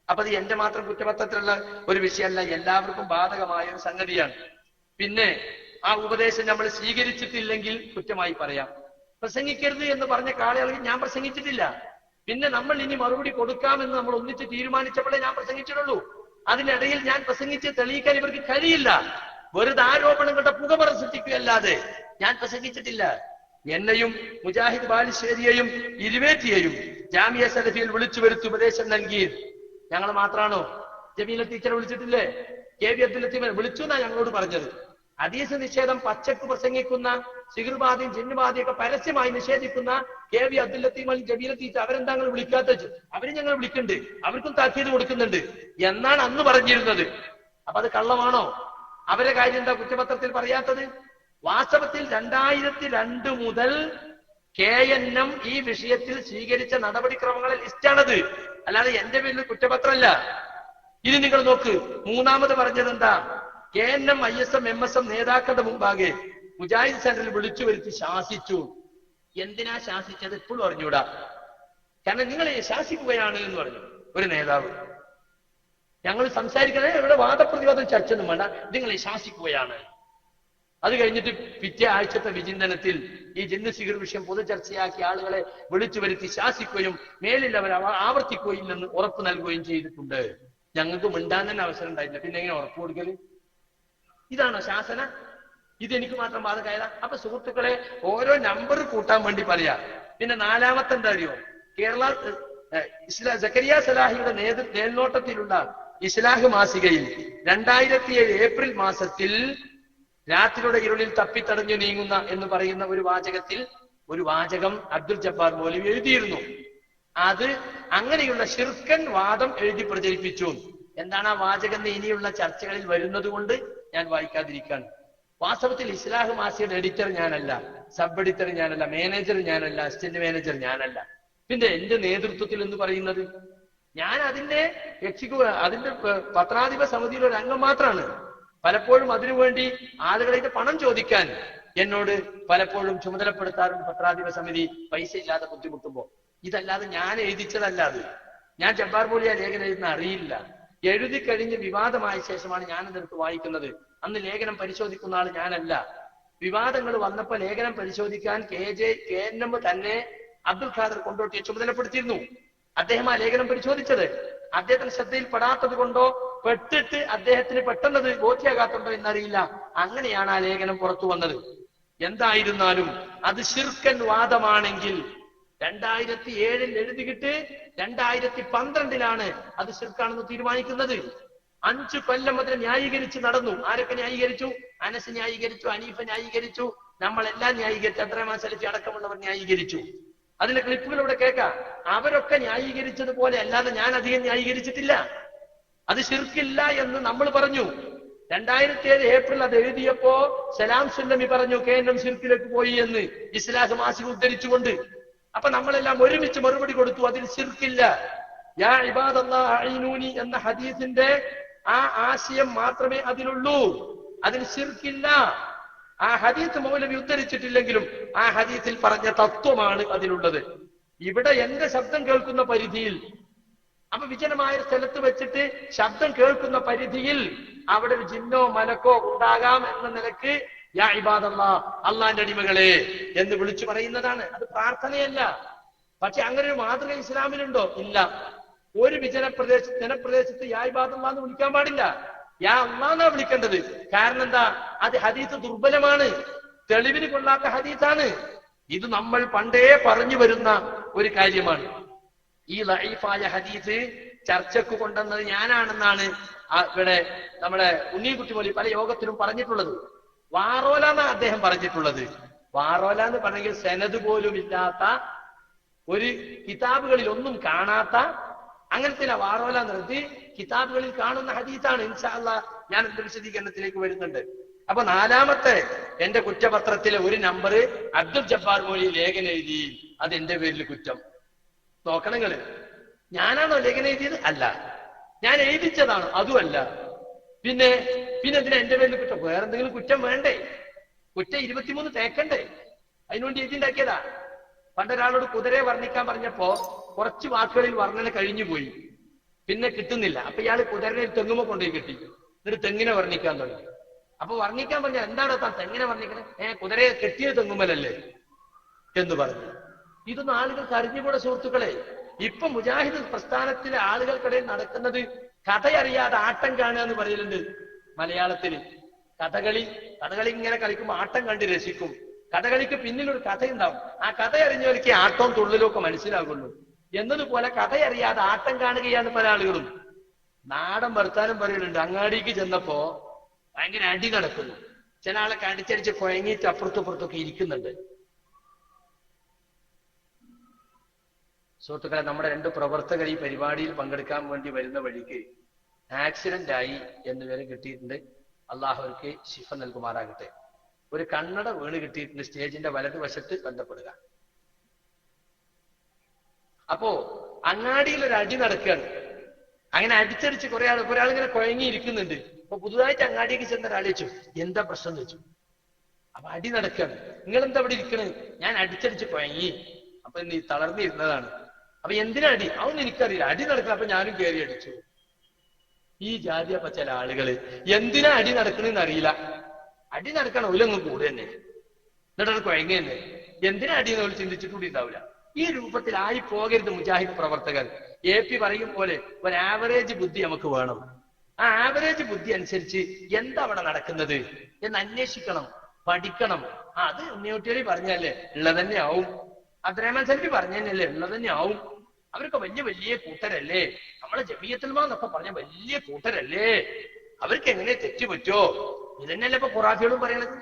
അപ്പൊ അത് എന്റെ മാത്രം കുറ്റപത്രത്തിലുള്ള ഒരു വിഷയമല്ല, എല്ലാവർക്കും ബാധകമായ ഒരു സംഗതിയാണ്. പിന്നെ ആ ഉപദേശം നമ്മൾ സ്വീകരിച്ചിട്ടില്ലെങ്കിൽ കുറ്റമായി പറയാം. പ്രസംഗിക്കരുത് എന്ന് പറഞ്ഞ കാലയളവിൽ ഞാൻ പ്രസംഗിച്ചിട്ടില്ല. പിന്നെ നമ്മൾ ഇനി മറുപടി കൊടുക്കാമെന്ന് നമ്മൾ ഒന്നിച്ച് തീരുമാനിച്ചപ്പോഴേ ഞാൻ പ്രസംഗിച്ചിട്ടുള്ളൂ. അതിനിടയിൽ ഞാൻ പ്രസംഗിച്ച് തെളിയിക്കാൻ ഇവർക്ക് കഴിയില്ല. വെറുതെ ആരോപണങ്ങളുടെ പുകമറ സൃഷ്ടിക്കുകയല്ലാതെ ഞാൻ പ്രസംഗിച്ചിട്ടില്ല. എന്നെയും മുജാഹിദ് ബാലുശ്ശേരിയെയും ഇരുവേറ്റിയെയും ജാമിയ സലഫിയിൽ വിളിച്ചു വരുത്തി ഉപദേശം നൽകി. ഞങ്ങൾ മാത്രാണോ? ജമീല ടീച്ചറെ വിളിച്ചിട്ടില്ലേ? KB അബ്ദുൽ ലത്തീഫിനെ വിളിച്ചു എന്നാ ഞങ്ങളോട് പറഞ്ഞത്. ഹദീസ് നിഷേധം പച്ചക്ക് പ്രസംഗിക്കുന്ന സിഹ്ർബാദിയും ജിന്നുബാദിയൊക്കെ പരസ്യമായി നിഷേധിക്കുന്ന KV അബ്ദുൽ ലത്തീഫ് അൽ ജബീലത്തീറ്റ് അവരെന്താ നിങ്ങൾ വിളിക്കാത്ത? അവര് ഞങ്ങൾ വിളിക്കുന്നുണ്ട്, അവർക്കും താക്കീത് കൊടുക്കുന്നുണ്ട് എന്നാണ് അന്ന് പറഞ്ഞിരുന്നത്. അപ്പൊ അത് കള്ളമാണോ? അവരെ കാര്യം എന്താ കുറ്റപത്രത്തിൽ പറയാത്തത്? വാസ്തവത്തിൽ 2002 മുതൽ KNM ഈ വിഷയത്തിൽ സ്വീകരിച്ച നടപടിക്രമങ്ങളെ ലിസ്റ്റാണത്, അല്ലാതെ എന്റെ പേരിൽ കുറ്റപത്രമല്ല. ഇനി നിങ്ങൾ നോക്ക്, മൂന്നാമത് പറഞ്ഞത് എന്താ? KNM ISM MSM നേതാക്കളുടെ മുമ്പാകെ മുജാഹിദ് സെന്ററിൽ വിളിച്ചു വരുത്തി ശാസിച്ചു. എന്തിനാ ശാസിച്ചത് ഇപ്പോഴും അറിഞ്ഞൂടാ. കാരണം നിങ്ങളെ ശാസിക്കുകയാണ് എന്ന് പറഞ്ഞു ഒരു നേതാവ്. ഞങ്ങൾ സംസാരിക്കണേ, ഇവിടെ വാദപ്രതിവാദം ചർച്ച ഒന്നും വേണ്ട, നിങ്ങളെ ശാസിക്കുകയാണ്. അത് കഴിഞ്ഞിട്ട് പിറ്റേ ആഴ്ചത്തെ വിചിന്തനത്തിൽ ഈ ജിന്ന് സിഗർ വിഷയം പൊതു ചർച്ചയാക്കി ആളുകളെ വിളിച്ചു വരുത്തി ശാസിക്കുകയും മേലിൽ അവർ ആവർത്തിക്കുകയില്ലെന്ന് ഉറപ്പ് നൽകുകയും ചെയ്തിട്ടുണ്ട്. ഞങ്ങൾക്ക് മിണ്ടാൻ തന്നെ അവസരം ഉണ്ടായില്ല, പിന്നെ എങ്ങനെ ഉറപ്പ് കൊടുക്കല്? ഇതാണോ ശാസന? ഇതെനിക്ക് മാത്രം ബാധകമായതാ? അപ്പൊ സുഹൃത്തുക്കളെ, ഓരോ നമ്പർ കൂട്ടാൻ വേണ്ടി പറയാ. പിന്നെ നാലാമത്തെ എന്താ അറിയോ? കേരള സക്കരിയ സലാഹിയുടെ മേൽനോട്ടത്തിലുള്ള ഇസ്ലാഹ് മാസികയിൽ 2007 ഏപ്രിൽ മാസത്തിൽ രാത്രിയുടെ ഇരുളിൽ തപ്പിത്തടഞ്ഞു നീങ്ങുന്ന എന്ന് പറയുന്ന ഒരു വാചകം അബ്ദുൽ ജബ്ബാർ മൗലവി എഴുതിയിരുന്നു. അത് അങ്ങനെയുള്ള ശിർക്കൻ വാദം എഴുതി പ്രചരിപ്പിച്ചു. എന്താണ് ആ വാചകം ഇനിയുള്ള ചർച്ചകളിൽ വരുന്നത് കൊണ്ട് ഞാൻ വായിക്കാതിരിക്കാൻ. വാസ്തവത്തിൽ ഇസ്ലാഹ് മാസികയുടെ എഡിറ്റർ ഞാനല്ല, സബ് എഡിറ്റർ ഞാനല്ല, മാനേജർ ഞാനല്ല, അസിസ്റ്റന്റ് മാനേജർ ഞാനല്ല. പിന്നെ എന്റെ നേതൃത്വത്തിൽ എന്ന് പറയുന്നത് ഞാൻ അതിന്റെ പത്രാധിപ സമിതിയിലെ ഒരു അംഗം മാത്രമാണ്. പലപ്പോഴും അതിനുവേണ്ടി ആളുകളുടെ പണം ചോദിക്കാൻ എന്നോട് പലപ്പോഴും ചുമതലപ്പെടുത്താറുണ്ട് പത്രാധിപ സമിതി, പൈസ ഇല്ലാതെ ബുദ്ധിമുട്ടുമ്പോ. ഇതല്ലാതെ ഞാൻ എഴുതിച്ചതല്ല അത്. ഞാൻ ജബ്ബാർ മൗലവി ലേഖനം എഴുതുന്ന അറിയില്ല. എഴുതി കഴിഞ്ഞ് വിവാദമായ ശേഷമാണ് ഞാൻ അതെടുത്ത് വായിക്കുന്നത്. അന്ന് ലേഖനം പരിശോധിക്കുന്ന ആൾ ഞാനല്ല. വിവാദങ്ങൾ വന്നപ്പോ ലേഖനം പരിശോധിക്കാൻ KNM തന്നെ അബ്ദുൽ ഖാദർ കൊണ്ടോട്ടിയെ ചുമതലപ്പെടുത്തിയിരുന്നു. അദ്ദേഹം ആ ലേഖനം പരിശോധിച്ചത് അദ്ദേഹത്തിന് ശ്രദ്ധയിൽപ്പെടാത്തത് കൊണ്ടോ പെട്ടിട്ട് അദ്ദേഹത്തിന് പെട്ടെന്നത് ബോധ്യമാകാത്തുണ്ടോ എന്നറിയില്ല. അങ്ങനെയാണ് ആ ലേഖനം പുറത്തു വന്നത്. എന്തായിരുന്നാലും അത് ശിർക്കൻ വാദമാണെങ്കിൽ 2007 എഴുതിയിട്ട് 2012 അത് ശിർക്കാണെന്ന് തീരുമാനിക്കുന്നത്. 5 കൊല്ലം മുതൽ ന്യായീകരിച്ച് നടന്നു. ആരൊക്കെ ന്യായീകരിച്ചു? അനസ് ന്യായീകരിച്ചു, അനീഫ ന്യായീകരിച്ചു, നമ്മളെല്ലാം ന്യായീകരിച്ചു, അബ്ദുറഹ്മാൻ സലഫി അടക്കമുള്ളവർ ന്യായീകരിച്ചു. അതിന്റെ ക്ലിപ്പുകൾ ഇവിടെ കേൾക്കാം. അവരൊക്കെ ന്യായീകരിച്ചതുപോലെ അല്ലാതെ ഞാൻ അധികം ന്യായീകരിച്ചിട്ടില്ല. അത് ശിർക്കില്ല എന്ന് നമ്മൾ പറഞ്ഞു. 2007 ഏപ്രിൽ അത് എഴുതിയപ്പോ സലാം സുല്ലമി പറഞ്ഞു KNM ശിർക്കിലേക്ക് പോയി എന്ന് ഇസ്ലാഹ് മാസിക ഉദ്ധരിച്ചുകൊണ്ട്. അപ്പൊ നമ്മളെല്ലാം ഒരുമിച്ച് മറുപടി കൊടുത്തു, അതിൽ ശിർക്കില്ല. യാ ഇബാദല്ലാഹ് അഈനൂനി എന്ന ഹദീസിന്റെ ആ ആശയം മാത്രമേ അതിലുള്ളൂ, അതിൽ ശിർക്കില്ല. ആ ഹദീസ് മൗലവി ഉദ്ധരിച്ചിട്ടില്ലെങ്കിലും ആ ഹദീസിൽ പറഞ്ഞ തത്വമാണ് അതിലുള്ളത്. ഇവിടെ എന്റെ ശബ്ദം കേൾക്കുന്ന പരിധിയിൽ, അപ്പൊ വിജനമായ സ്ഥലത്ത് വെച്ചിട്ട് ശബ്ദം കേൾക്കുന്ന പരിധിയിൽ അവിടെ ഒരു ജിന്നോ മലക്കോ ഉണ്ടാകാം എന്ന നിലക്ക് യാ ഇബാദല്ലാഹ്, അള്ളാന്റെ അടിമകളെ എന്ന് വിളിച്ചു പറയുന്നതാണ്. അത് പ്രാർത്ഥനയല്ല. പക്ഷെ അങ്ങനെ ഒരു മാതൃക ഇസ്ലാമിലുണ്ടോ? ഇല്ല. ഒരു ജനപ്രദേശത്ത് യാ ഇബാദല്ലാഹ് എന്ന് വിളിക്കാൻ പാടില്ല, യാ അള്ളാന്നാ വിളിക്കേണ്ടത്. കാരണം എന്താ? അത് ഹദീസ് ദുർബലമാണ്, തെളിവിന് കൊള്ളാത്ത ഹദീസാണ്. ഇത് നമ്മൾ പണ്ടേ പറഞ്ഞു വരുന്ന ഒരു കാര്യമാണ്. ഈ ലഈഫായ ഹദീസ് ചർച്ചക്ക് കൊണ്ടുവന്നത് ഞാനാണെന്നാണ് ഇവിടെ നമ്മുടെ ഉണ്ണിക്കുട്ടി മൗലവി പല യോഗത്തിലും പറഞ്ഞിട്ടുള്ളത്. വാറോല എന്നാ അദ്ദേഹം പറഞ്ഞിട്ടുള്ളത്. വാറോല എന്ന് പറഞ്ഞെങ്കിൽ സനദ് പോലും ഇല്ലാത്ത, ഒരു കിതാബുകളിൽ ഒന്നും കാണാത്ത അങ്ങനത്തെ വാറോല നിർത്തി കിതാബുകളിൽ കാണുന്ന ഹദീസാണ്. ഇൻഷാ അല്ലാഹ് ഞാൻ എന്റെ വിശദീകരണത്തിലേക്ക് വരുന്നുണ്ട്. അപ്പൊ നാലാമത്തെ എന്റെ കുറ്റപത്രത്തിലെ ഒരു നമ്പർ അബ്ദുൽ ജബ്ബാർ മൗലവി ലേഖനം എഴുതി, അത് എന്റെ പേരിൽ കുറ്റം. നോക്കണങ്ങള്, ഞാനാണോ ലേഖനം എഴുതിയത്? അല്ല. ഞാൻ എഴുതിച്ചതാണോ? അതുമല്ല. പിന്നെ എന്തിനാ എന്റെ പേരിൽ കുറ്റം? വേറെന്തെങ്കിലും കുറ്റം വേണ്ടേ? കുറ്റം 23 തേക്കണ്ടേ? അതിനുവേണ്ടി എഴുതിണ്ടാക്കിയതാ. പണ്ടൊരാളോട് കുതിരയെ വർണ്ണിക്കാൻ പറഞ്ഞപ്പോ കുറച്ച് വാക്കുകളിൽ വർണ്ണന കഴിഞ്ഞുപോയി, പിന്നെ കിട്ടുന്നില്ല. അപ്പൊ ഇയാൾ കുതിരനെ തെങ്ങുമ്പോ കൊണ്ടുപോയി കിട്ടി. എന്നിട്ട് തെങ്ങിനെ വർണ്ണിക്കാൻ തുടങ്ങി. അപ്പൊ വർണ്ണിക്കാൻ പറഞ്ഞാൽ എന്താണോ താൻ തെങ്ങിനെ വർണ്ണിക്കണേ? കുതിരയെ കെട്ടിയ തെങ്ങുമലല്ലേ എന്ന് പറഞ്ഞു. ഇതൊന്നും ആളുകൾക്ക് അറിഞ്ഞുകൂടെ സുഹൃത്തുക്കളെ. ഇപ്പൊ മുജാഹിദ് പ്രസ്ഥാനത്തിലെ ആളുകൾക്കിടയിൽ നടക്കുന്നത് കഥയറിയാതെ ആട്ടം കാണുക എന്ന് പറയലുണ്ട് മലയാളത്തില്. കഥകളി ഇങ്ങനെ കളിക്കുമ്പോ ആട്ടം കണ്ട് രസിക്കും. കഥകളിക്ക് പിന്നിലൊരു കഥയുണ്ടാവും. ആ കഥ അറിഞ്ഞവർക്ക് ആട്ടവും തുള്ളലും ഒക്കെ മനസ്സിലാകുള്ളൂ. എന്നതുപോലെ കഥയറിയാതെ ആട്ടം കാണുകയാണ് പല ആളുകളും. നാടൻ വർത്താനം പറയലുണ്ട്. അങ്ങാടിക്ക് ചെന്നപ്പോ ഭയങ്കര അടി നടക്കുന്നു. ചില ആളൊക്കെ അടിച്ചടിച്ച് കുഴങ്ങിയിട്ട് അപ്പുറത്തും ഇരിക്കുന്നുണ്ട്. സുഹൃത്തുക്കളെ, നമ്മുടെ 2 പ്രവർത്തകർ ഈ പരിപാടിയിൽ പങ്കെടുക്കാൻ വേണ്ടി വരുന്ന വഴിക്ക് ആക്സിഡന്റ് ആയി എന്ന് വരെ കിട്ടിയിട്ടുണ്ട്. അള്ളാഹു അവർക്ക് ശിഫ നൽകുമാറാകട്ടെ. ഒരു കണ്ണട വീണ് കിട്ടിയിട്ടുണ്ട്. സ്റ്റേജിന്റെ വലതുവശത്ത് ബന്ധപ്പെടുക. അപ്പോ അങ്ങാടിയിൽ ഒരു അടി നടക്കുകയാണ്. അങ്ങനെ അടിച്ചടിച്ച് ഒരാൾ ഇങ്ങനെ കുഴങ്ങിയിരിക്കുന്നുണ്ട്. അപ്പൊ പുതുതായിട്ട് അങ്ങാടിക്ക് ചെന്ന ഒരാൾ ചോദിച്ചു, എന്താ പ്രശ്നം എന്ന് വെച്ചു. അപ്പൊ അടി നടക്കുകയാണ്. നിങ്ങൾ എന്താ ഇവിടെ ഇരിക്കണേ? ഞാൻ അടിച്ചടിച്ച് കുഴങ്ങി. അപ്പൊ നീ തളർന്നിരുന്നതാണ്. അപ്പൊ എന്തിനാ അടി? അതൊന്നും എനിക്കറിയില്ല. അടി നടക്കണം. അപ്പൊ ഞാനും കയറി അടിച്ചു. ഈ ജാതി അപ്പൊ ചില ആളുകള് എന്തിനാ അടി നടക്കണെന്ന് അറിയില്ല. അടി നടക്കണം ഒലങ്ങ് കൂടെ തന്നെ, എന്നിട്ട് കുഴങ്ങി തന്നെ. എന്തിനാ അടി എന്ന് ചിന്തിച്ചിട്ടുകൂടി ഉണ്ടാവില്ല. ഈ രൂപത്തിലായി പോകരുത് മുജാഹിദ് പ്രവർത്തകർ. AP പറയും പോലെ ഒരു ആവറേജ് ബുദ്ധി നമുക്ക് വേണം. ആ ആവറേജ് ബുദ്ധി അനുസരിച്ച് എന്താ അവിടെ നടക്കുന്നത് എന്ന് അന്വേഷിക്കണം, പഠിക്കണം. അത് ഉണ്ണിയോട്ടിയോടി പറഞ്ഞല്ലേ ഉള്ളതന്നെ ആവും. അബ്ദുറഹ്മാൻ സലഫി പറഞ്ഞല്ലേ ഉള്ളതന്നെ ആവും. അവരൊക്കെ വലിയ വലിയ കൂട്ടരല്ലേ, നമ്മളെ ജമിയത്തുൽ ഉലമ എന്നൊക്കെ പറഞ്ഞ വലിയ കൂട്ടരല്ലേ, അവർക്ക് എങ്ങനെ തെറ്റുപറ്റോ? ഇതന്നെയല്ലേ ഇപ്പൊ ഖുറാഫികളും പറയണത്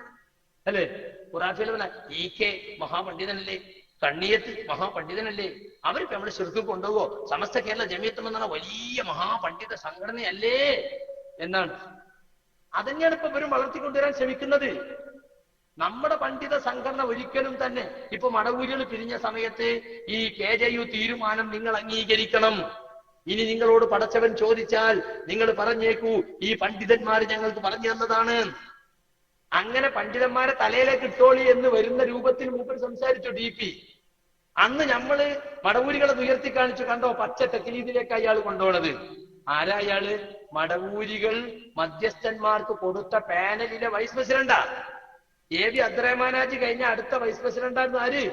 അല്ലേ? ഖുറാഫികൾ EK മഹാപണ്ഡിതനല്ലേ, കണ്ണിയത്ത് മഹാപണ്ഡിതനല്ലേ, അവർക്ക് നമ്മളെ ശിർക്ക് കൊണ്ടുപോകോ? സമസ്ത കേരള ജമിയത്ത് ഉലമ എന്ന വലിയ മഹാപണ്ഡിത സംഘടനയല്ലേ എന്നാണ്. അതന്നെയാണ് ഇപ്പൊ ഇവരും വളർത്തിക്കൊണ്ടുവരാൻ ശ്രമിക്കുന്നത്. നമ്മുടെ പണ്ഡിത സംഘടന ഒരിക്കലും തന്നെ ഇപ്പൊ മടവൂരികൾ പിരിഞ്ഞ സമയത്ത് ഈ KJU തീരുമാനം നിങ്ങൾ അംഗീകരിക്കണം. ഇനി നിങ്ങളോട് പടച്ചവൻ ചോദിച്ചാൽ നിങ്ങൾ പറഞ്ഞേക്കൂ, ഈ പണ്ഡിതന്മാര് ഞങ്ങൾക്ക് പറഞ്ഞു തന്നതാണ്. അങ്ങനെ പണ്ഡിതന്മാരെ തലയിലേക്ക് ഇട്ടോളി എന്ന് വരുന്ന രൂപത്തിൽ മൂപ്പർ സംസാരിച്ചു DP. അന്ന് നമ്മള് മടവൂരികളെ ഉയർത്തി കാണിച്ചു. കണ്ടോ, പച്ച തെക്ലീദിലേക്ക് അയാൾ കൊണ്ടുപോണത്. ആരാ അയാള്? മടവൂരികൾ മധ്യസ്ഥന്മാർക്ക് കൊടുത്ത പാനലിലെ വൈസ് പ്രസിഡന്റാ. AV അബ്ദുറഹ്മാനാജി കഴിഞ്ഞ അടുത്ത വൈസ് പ്രസിഡന്റായിരുന്നു ആര്?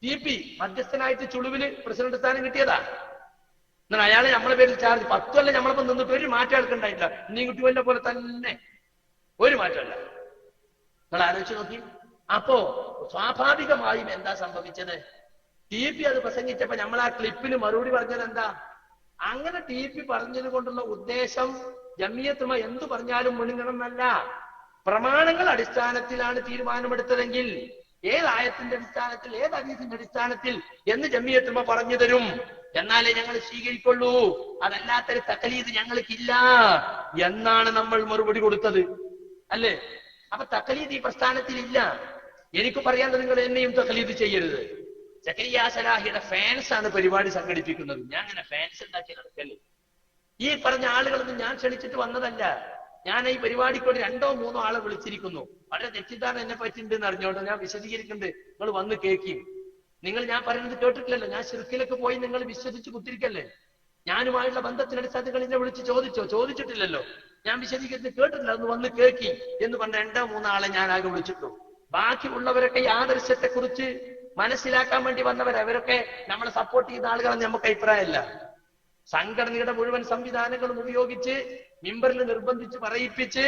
TP. മധ്യസ്ഥനായിട്ട് ചുളുവില് പ്രസിഡന്റ് സ്ഥാനം കിട്ടിയതാ. എന്നാൽ അയാളെ നമ്മളെ പേരിൽ ചാർജ് 10 കൊല്ലം നമ്മളിപ്പോ നിന്നിട്ട് ഒരു മാറ്റം ആൾക്കുണ്ടായിട്ടില്ല. ഇനി കുട്ടിവല്ലെ പോലെ തന്നെ ഒരു മാറ്റമല്ല. നിങ്ങൾ ആലോചിച്ച് നോക്കി. അപ്പോ സ്വാഭാവികമായും എന്താ സംഭവിച്ചത്? TP അത് പ്രസംഗിച്ചപ്പോ നമ്മൾ ആ ക്ലിപ്പിന് മറുപടി പറഞ്ഞത് എന്താ? അങ്ങനെ TP പറഞ്ഞത് കൊണ്ടുള്ള ഉദ്ദേശം ജമിയത്ത് ഉലമ എന്തു പറഞ്ഞാലും മുണങ്ങണമെന്നല്ല. പ്രമാണങ്ങൾ അടിസ്ഥാനത്തിലാണ് തീരുമാനമെടുത്തതെങ്കിൽ ഏത് ആയത്തിന്റെ അടിസ്ഥാനത്തിൽ, ഏത് ഹദീസിന്റെ അടിസ്ഥാനത്തിൽ എന്ന് ജമിയത്ത് ഉലമ പറഞ്ഞു തരും. എന്നാലേ ഞങ്ങൾ സ്വീകരിക്കുള്ളൂ. അതല്ലാത്തൊരു തഖലീദ് ഞങ്ങൾക്കില്ല എന്നാണ് നമ്മൾ മറുപടി കൊടുത്തത് അല്ലേ? അപ്പൊ തഖലീദ് ഈ പ്രസ്ഥാനത്തിൽ ഇല്ല. എനിക്ക് പറയാനുള്ളത്, നിങ്ങൾ എന്നെയും തഖലീദ് ചെയ്യരുത്. സക്കരിയ സലാഹിയുടെ ഫാൻസ് ആണ് പരിപാടി സംഘടിപ്പിക്കുന്നത്. ഞാൻ അങ്ങനെ ഫാൻസ് ഉണ്ടാക്കി നടക്കല്ലേ. ഈ പറഞ്ഞ ആളുകളൊന്നും ഞാൻ ക്ഷണിച്ചിട്ട് വന്നതല്ല. ഞാൻ ഈ പരിപാടിക്കൂടെ 2-3 ആളെ വിളിച്ചിരിക്കുന്നു. വളരെ തെറ്റിദ്ധാരണ എന്നെ പറ്റിണ്ടെന്ന് അറിഞ്ഞോട്ടോ ഞാൻ വിശദീകരിക്കുന്നുണ്ട്. നിങ്ങൾ വന്ന് കേൾക്കും. നിങ്ങൾ ഞാൻ പറയുന്നത് കേട്ടിട്ടില്ലല്ലോ. ഞാൻ ശിർക്കിലേക്ക് പോയി നിങ്ങൾ വിശ്വസിച്ച് കുത്തിരിക്കല്ലേ. ഞാനുമായുള്ള ബന്ധത്തിനടിസ്ഥാനത്തിൽ എന്നെ വിളിച്ച് ചോദിച്ചിട്ടില്ലല്ലോ. ഞാൻ വിശദീകരിച്ച് കേട്ടിട്ടില്ല. ഒന്ന് വന്ന് കേൾക്കി എന്ന് പറഞ്ഞ 2-3 ആളെ ഞാൻ ആകെ വിളിച്ചിട്ടു. ബാക്കി ഉള്ളവരൊക്കെ ഈ ആദർശത്തെ കുറിച്ച് മനസ്സിലാക്കാൻ വേണ്ടി വന്നവരവരൊക്കെ നമ്മളെ സപ്പോർട്ട് ചെയ്ത ആളുകളെന്ന് നമുക്ക് അഭിപ്രായമല്ല. സംഘടനയുടെ മുഴുവൻ സംവിധാനങ്ങളും ഉപയോഗിച്ച് മിമ്പറിൽ നിർബന്ധിച്ച് പറയിപ്പിച്ച്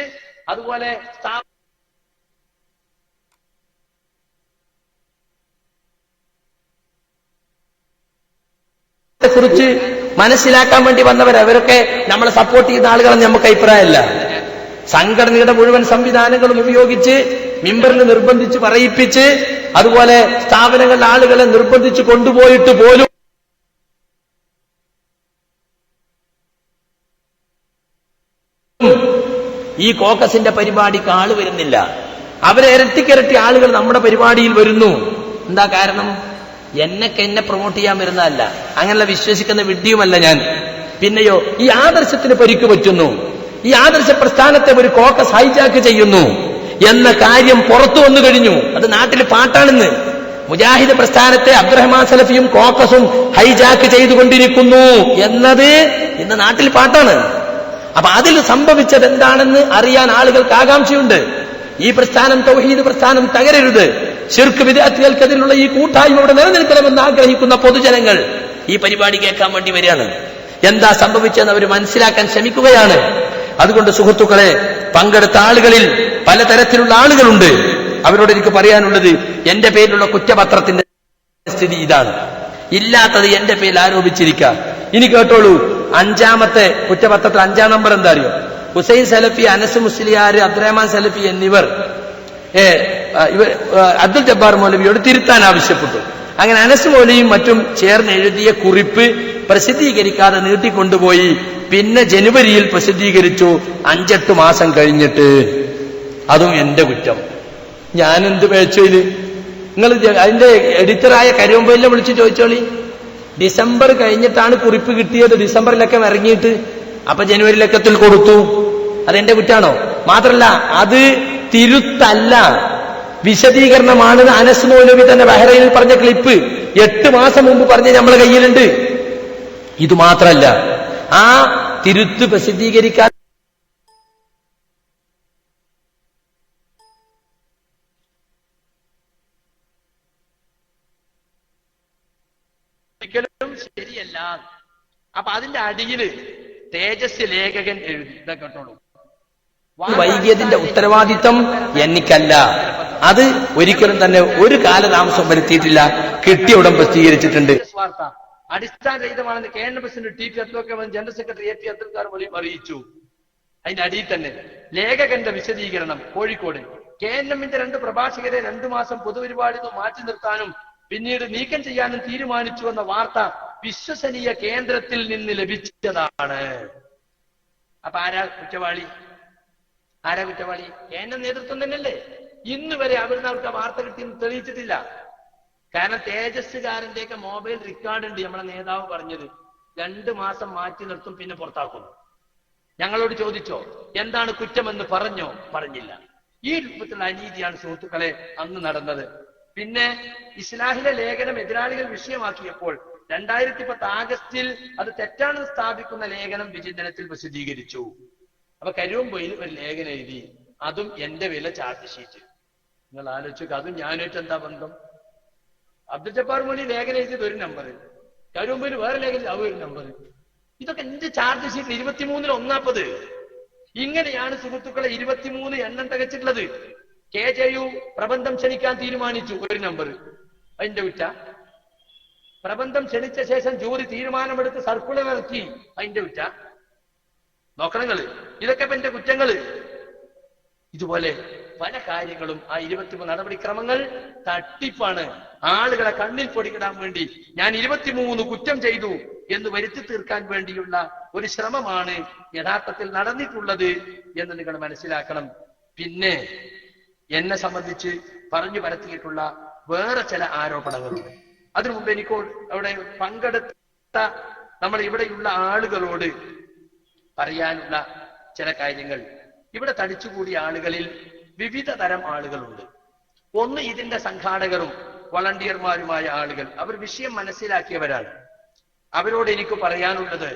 അതുപോലെ കുറിച്ച് മനസ്സിലാക്കാൻ വേണ്ടി വന്നവരവരൊക്കെ നമ്മളെ സപ്പോർട്ട് ചെയ്ത ആളുകളെന്ന് നമുക്ക് അഭിപ്രായമല്ല. സംഘടനയുടെ മുഴുവൻ സംവിധാനങ്ങളും ഉപയോഗിച്ച് മിമ്പറിൽ നിർബന്ധിച്ച് പറയിപ്പിച്ച് അതുപോലെ സ്ഥാപനങ്ങളിലെ ആളുകളെ നിർബന്ധിച്ച് കൊണ്ടുപോയിട്ട് പോലും ഈ കോക്കസിന്റെ പരിപാടിക്ക് ആള് വരുന്നില്ല. അവരെ ഇരട്ടിക്കിരട്ടി ആളുകൾ നമ്മുടെ പരിപാടിയിൽ വരുന്നു. എന്താ കാരണം? എന്നെ പ്രൊമോട്ട് ചെയ്യാൻ വരുന്നതല്ല, അങ്ങനെയുള്ള വിശ്വസിക്കുന്ന വിഡ്ഢിയുമല്ല ഞാൻ. പിന്നെയോ ഈ ആദർശത്തിന് പരിക്ക് പറ്റുന്നു, ഈ ആദർശ പ്രസ്ഥാനത്തെ ഒരു കോക്കസ് ഹൈജാക്ക് ചെയ്യുന്നു എന്ന കാര്യം പുറത്തു വന്നു കഴിഞ്ഞു. അത് നാട്ടിൽ പാട്ടാണെന്ന്. മുജാഹിദ് പ്രസ്ഥാനത്തെ അബ്ദുറഹ്മാൻ സലഫിയും കോക്കസും ഹൈജാക്ക് ചെയ്തുകൊണ്ടിരിക്കുന്നു എന്നത് ഇന്ന് നാട്ടിൽ പാട്ടാണ്. അപ്പൊ അതിൽ സംഭവിച്ചത് എന്താണെന്ന് അറിയാൻ ആളുകൾക്ക് ആകാംക്ഷയുണ്ട്. ഈ പ്രസ്ഥാനം, തൗഹീദ് പ്രസ്ഥാനം തകരരുത്, ശിർക്ക് വിദ്അത്തുകൾക്കെതിരെയുള്ള ഈ കൂട്ടായ്മ ഇവിടെ നിലനിൽക്കണമെന്ന് ആഗ്രഹിക്കുന്ന പൊതുജനങ്ങൾ ഈ പരിപാടി കേൾക്കാൻ വേണ്ടി വരികയാണ്. എന്താ സംഭവിച്ചതെന്ന് അവർ മനസ്സിലാക്കാൻ ശ്രമിക്കുകയാണ്. അതുകൊണ്ട് സുഹൃത്തുക്കളെ, പങ്കെടുത്ത ആളുകളിൽ പലതരത്തിലുള്ള ആളുകളുണ്ട്. അവരോട് എനിക്ക് പറയാനുള്ളത്, എന്റെ പേരിലുള്ള കുറ്റപത്രത്തിന്റെ സ്ഥിതി ഇതാണ്. ഇല്ലാത്തത് എന്റെ പേരിൽ ആരോപിച്ചിരിക്കുക. ഇനി കേട്ടോളൂ, 5ാമത്തെ കുറ്റപത്രത്തിൽ 5ാം നമ്പർ എന്താ അറിയോ? ഹുസൈൻ സലഫി, അനസ് മുസ്ലിയാർ, അബ്ദുറഹ്മാൻ സലഫി എന്നിവർ അബ്ദുൽ ജബ്ബാർ മൗലവിയോട് തിരുത്താൻ ആവശ്യപ്പെട്ടു. അങ്ങനെ അനസ് മൗലവിയും മറ്റും ചേർന്ന് എഴുതിയ കുറിപ്പ് പ്രസിദ്ധീകരിക്കാതെ നീട്ടിക്കൊണ്ടുപോയി. പിന്നെ ജനുവരിയിൽ പ്രസിദ്ധീകരിച്ചു, 5-8 മാസം കഴിഞ്ഞിട്ട്. അതും എന്റെ കുറ്റം. ഞാനെന്ത് പേച്ചയില്? നിങ്ങൾ അതിന്റെ എഡിറ്ററായ കരുവമ്പയിലെ വിളിച്ച് ചോദിച്ചോളി. ഡിസംബർ കഴിഞ്ഞിട്ടാണ് കുറിപ്പ് കിട്ടിയത്, ഡിസംബറിലൊക്കെ ഇറങ്ങിയിട്ട്. അപ്പൊ ജനുവരി ലക്കത്തിൽ കൊടുത്തു. അതെന്റെ കുറ്റാണോ? മാത്രല്ല അത് തിരുത്തല്ല, വിശദീകരണമാണ്. അനസ് മൗലവി തന്നെ ബഹ്റൈനിൽ പറഞ്ഞ ക്ലിപ്പ് 8 മാസം മുമ്പ് പറഞ്ഞ് നമ്മളെ കയ്യിലുണ്ട്. ഇത് മാത്രല്ല, ആ തിരുത്ത് പ്രസിദ്ധീകരിക്കാൻ ഒരിക്കലും ശരിയല്ല. അപ്പൊ അതിന്റെ അടിയില് തേജസ് ലേഖകൻ എഴുതി, ഇതാ കേട്ടോളൂ. വൈകിയതിന്റെ ഉത്തരവാദിത്വം എനിക്കല്ല. അത് ഒരിക്കലും തന്നെ ഒരു കാലതാമസം വരുത്തിയിട്ടില്ല. കിട്ടിയ ഉടൻ പ്രസിദ്ധീകരിച്ചിട്ടുണ്ട്. വാർത്ത അടിസ്ഥാനരഹിതമാണെന്ന് KN president T P Abdul general secretary AP Abdul Khader അറിയിച്ചു. അതിന്റെ അടിയിൽ തന്നെ ലേഖകന്റെ വിശദീകരണം. കോഴിക്കോട് KNMന്റെ 2 പ്രഭാഷകരെ 2 മാസം പൊതുപരിപാടിയിൽ നിന്ന് മാറ്റി നിർത്താനും പിന്നീട് നീക്കം ചെയ്യാനും തീരുമാനിച്ചുവെന്ന വാർത്ത വിശ്വസനീയ കേന്ദ്രത്തിൽ നിന്ന് ലഭിച്ചതാണ്. അപ്പൊ ആരാ കുറ്റവാളി? KNM നേതൃത്വം തന്നെയല്ലേ. ഇന്ന് വരെ അവിടുന്ന് അവർക്ക് വാർത്ത കിട്ടിയെന്ന് തെളിയിച്ചിട്ടില്ല. കാരണം തേജസ്സുകാരന്റെയൊക്കെ മൊബൈൽ റെക്കോർഡ് ഉണ്ട്. നമ്മളെ നേതാവ് പറഞ്ഞത് 2 മാസം മാറ്റി നിർത്തും, പിന്നെ പുറത്താക്കുന്നു. ഞങ്ങളോട് ചോദിച്ചോ എന്താണ് കുറ്റമെന്ന് പറഞ്ഞില്ല. ഈ രൂപത്തിലുള്ള അനീതിയാണ് സുഹൃത്തുക്കളെ അന്ന് നടന്നത്. പിന്നെ ഇസ്ലാഹിലെ ലേഖനം എതിരാളികൾ വിഷയമാക്കിയപ്പോൾ 2010 ആഗസ്റ്റിൽ അത് തെറ്റാണെന്ന് സ്ഥാപിക്കുന്ന ലേഖനം വിചിന്തനത്തിൽ പ്രസിദ്ധീകരിച്ചു. അപ്പൊ കരുവമ്പൊയിൽ ഒരു ലേഖനം എഴുതി, അതും എന്റെ വില ചാർട്ട് ഷീറ്റ്. നിങ്ങൾ ആലോചിച്ചു, അതും ഞാനായിട്ട് എന്താ ബന്ധം? അബ്ദുൽ ജബ്ബാർ മൗലവി ലേഖനം എഴുതിയത് ഒരു നമ്പർ, കരുവമ്പൊയിൽ വേറെ ലേഖനം അത് ഒരു നമ്പർ. ഇതൊക്കെ എന്റെ ചാർട്ട് ഷീറ്റ് 23-ൽ 140. ഇങ്ങനെയാണ് സുഹൃത്തുക്കളെ 23 എണ്ണം തികച്ചിട്ടുള്ളത്. KJU പ്രബന്ധം ക്ഷണിക്കാൻ തീരുമാനിച്ചു, ഒരു നമ്പർ. അതിന്റെ കുറ്റ. പ്രബന്ധം ക്ഷണിച്ച ശേഷം ജൂറി തീരുമാനമെടുത്ത് സർക്കുലർ ഇറക്കി, അതിന്റെ കുറ്റ. നോക്കണങ്ങള്, ഇതൊക്കെ ഇപ്പൊ എന്റെ കുറ്റങ്ങള്. ഇതുപോലെ പല കാര്യങ്ങളും ആ 23 നടപടിക്രമങ്ങൾ തട്ടിപ്പാണ്. ആളുകളെ കണ്ണിൽ പൊടിക്കിടാൻ വേണ്ടി ഞാൻ 23 കുറ്റം ചെയ്തു എന്ന് വരുത്തി തീർക്കാൻ വേണ്ടിയുള്ള ഒരു ശ്രമമാണ് യഥാർത്ഥത്തിൽ നടന്നിട്ടുള്ളത് എന്ന് നിങ്ങൾ മനസ്സിലാക്കണം. പിന്നെ എന്നെ സംബന്ധിച്ച് പറഞ്ഞു പരത്തിയിട്ടുള്ള വേറെ ചില ആരോപണങ്ങളുണ്ട്. അതിനു മുമ്പ് എനിക്ക് അവിടെ പങ്കെടുത്ത നമ്മൾ ഇവിടെയുള്ള ആളുകളോട് പറയാനുള്ള ചില കാര്യങ്ങൾ. ഇവിടെ തടിച്ചുകൂടിയ ആളുകളിൽ വിവിധ തരം ആളുകളുണ്ട്. ഒന്ന് ഇതിന്റെ സംഘാടകരും വളണ്ടിയർമാരുമായ ആളുകൾ. അവർ വിഷയം മനസ്സിലാക്കിയവരാണ്. അവരോട് എനിക്ക് പറയാനുള്ളത്,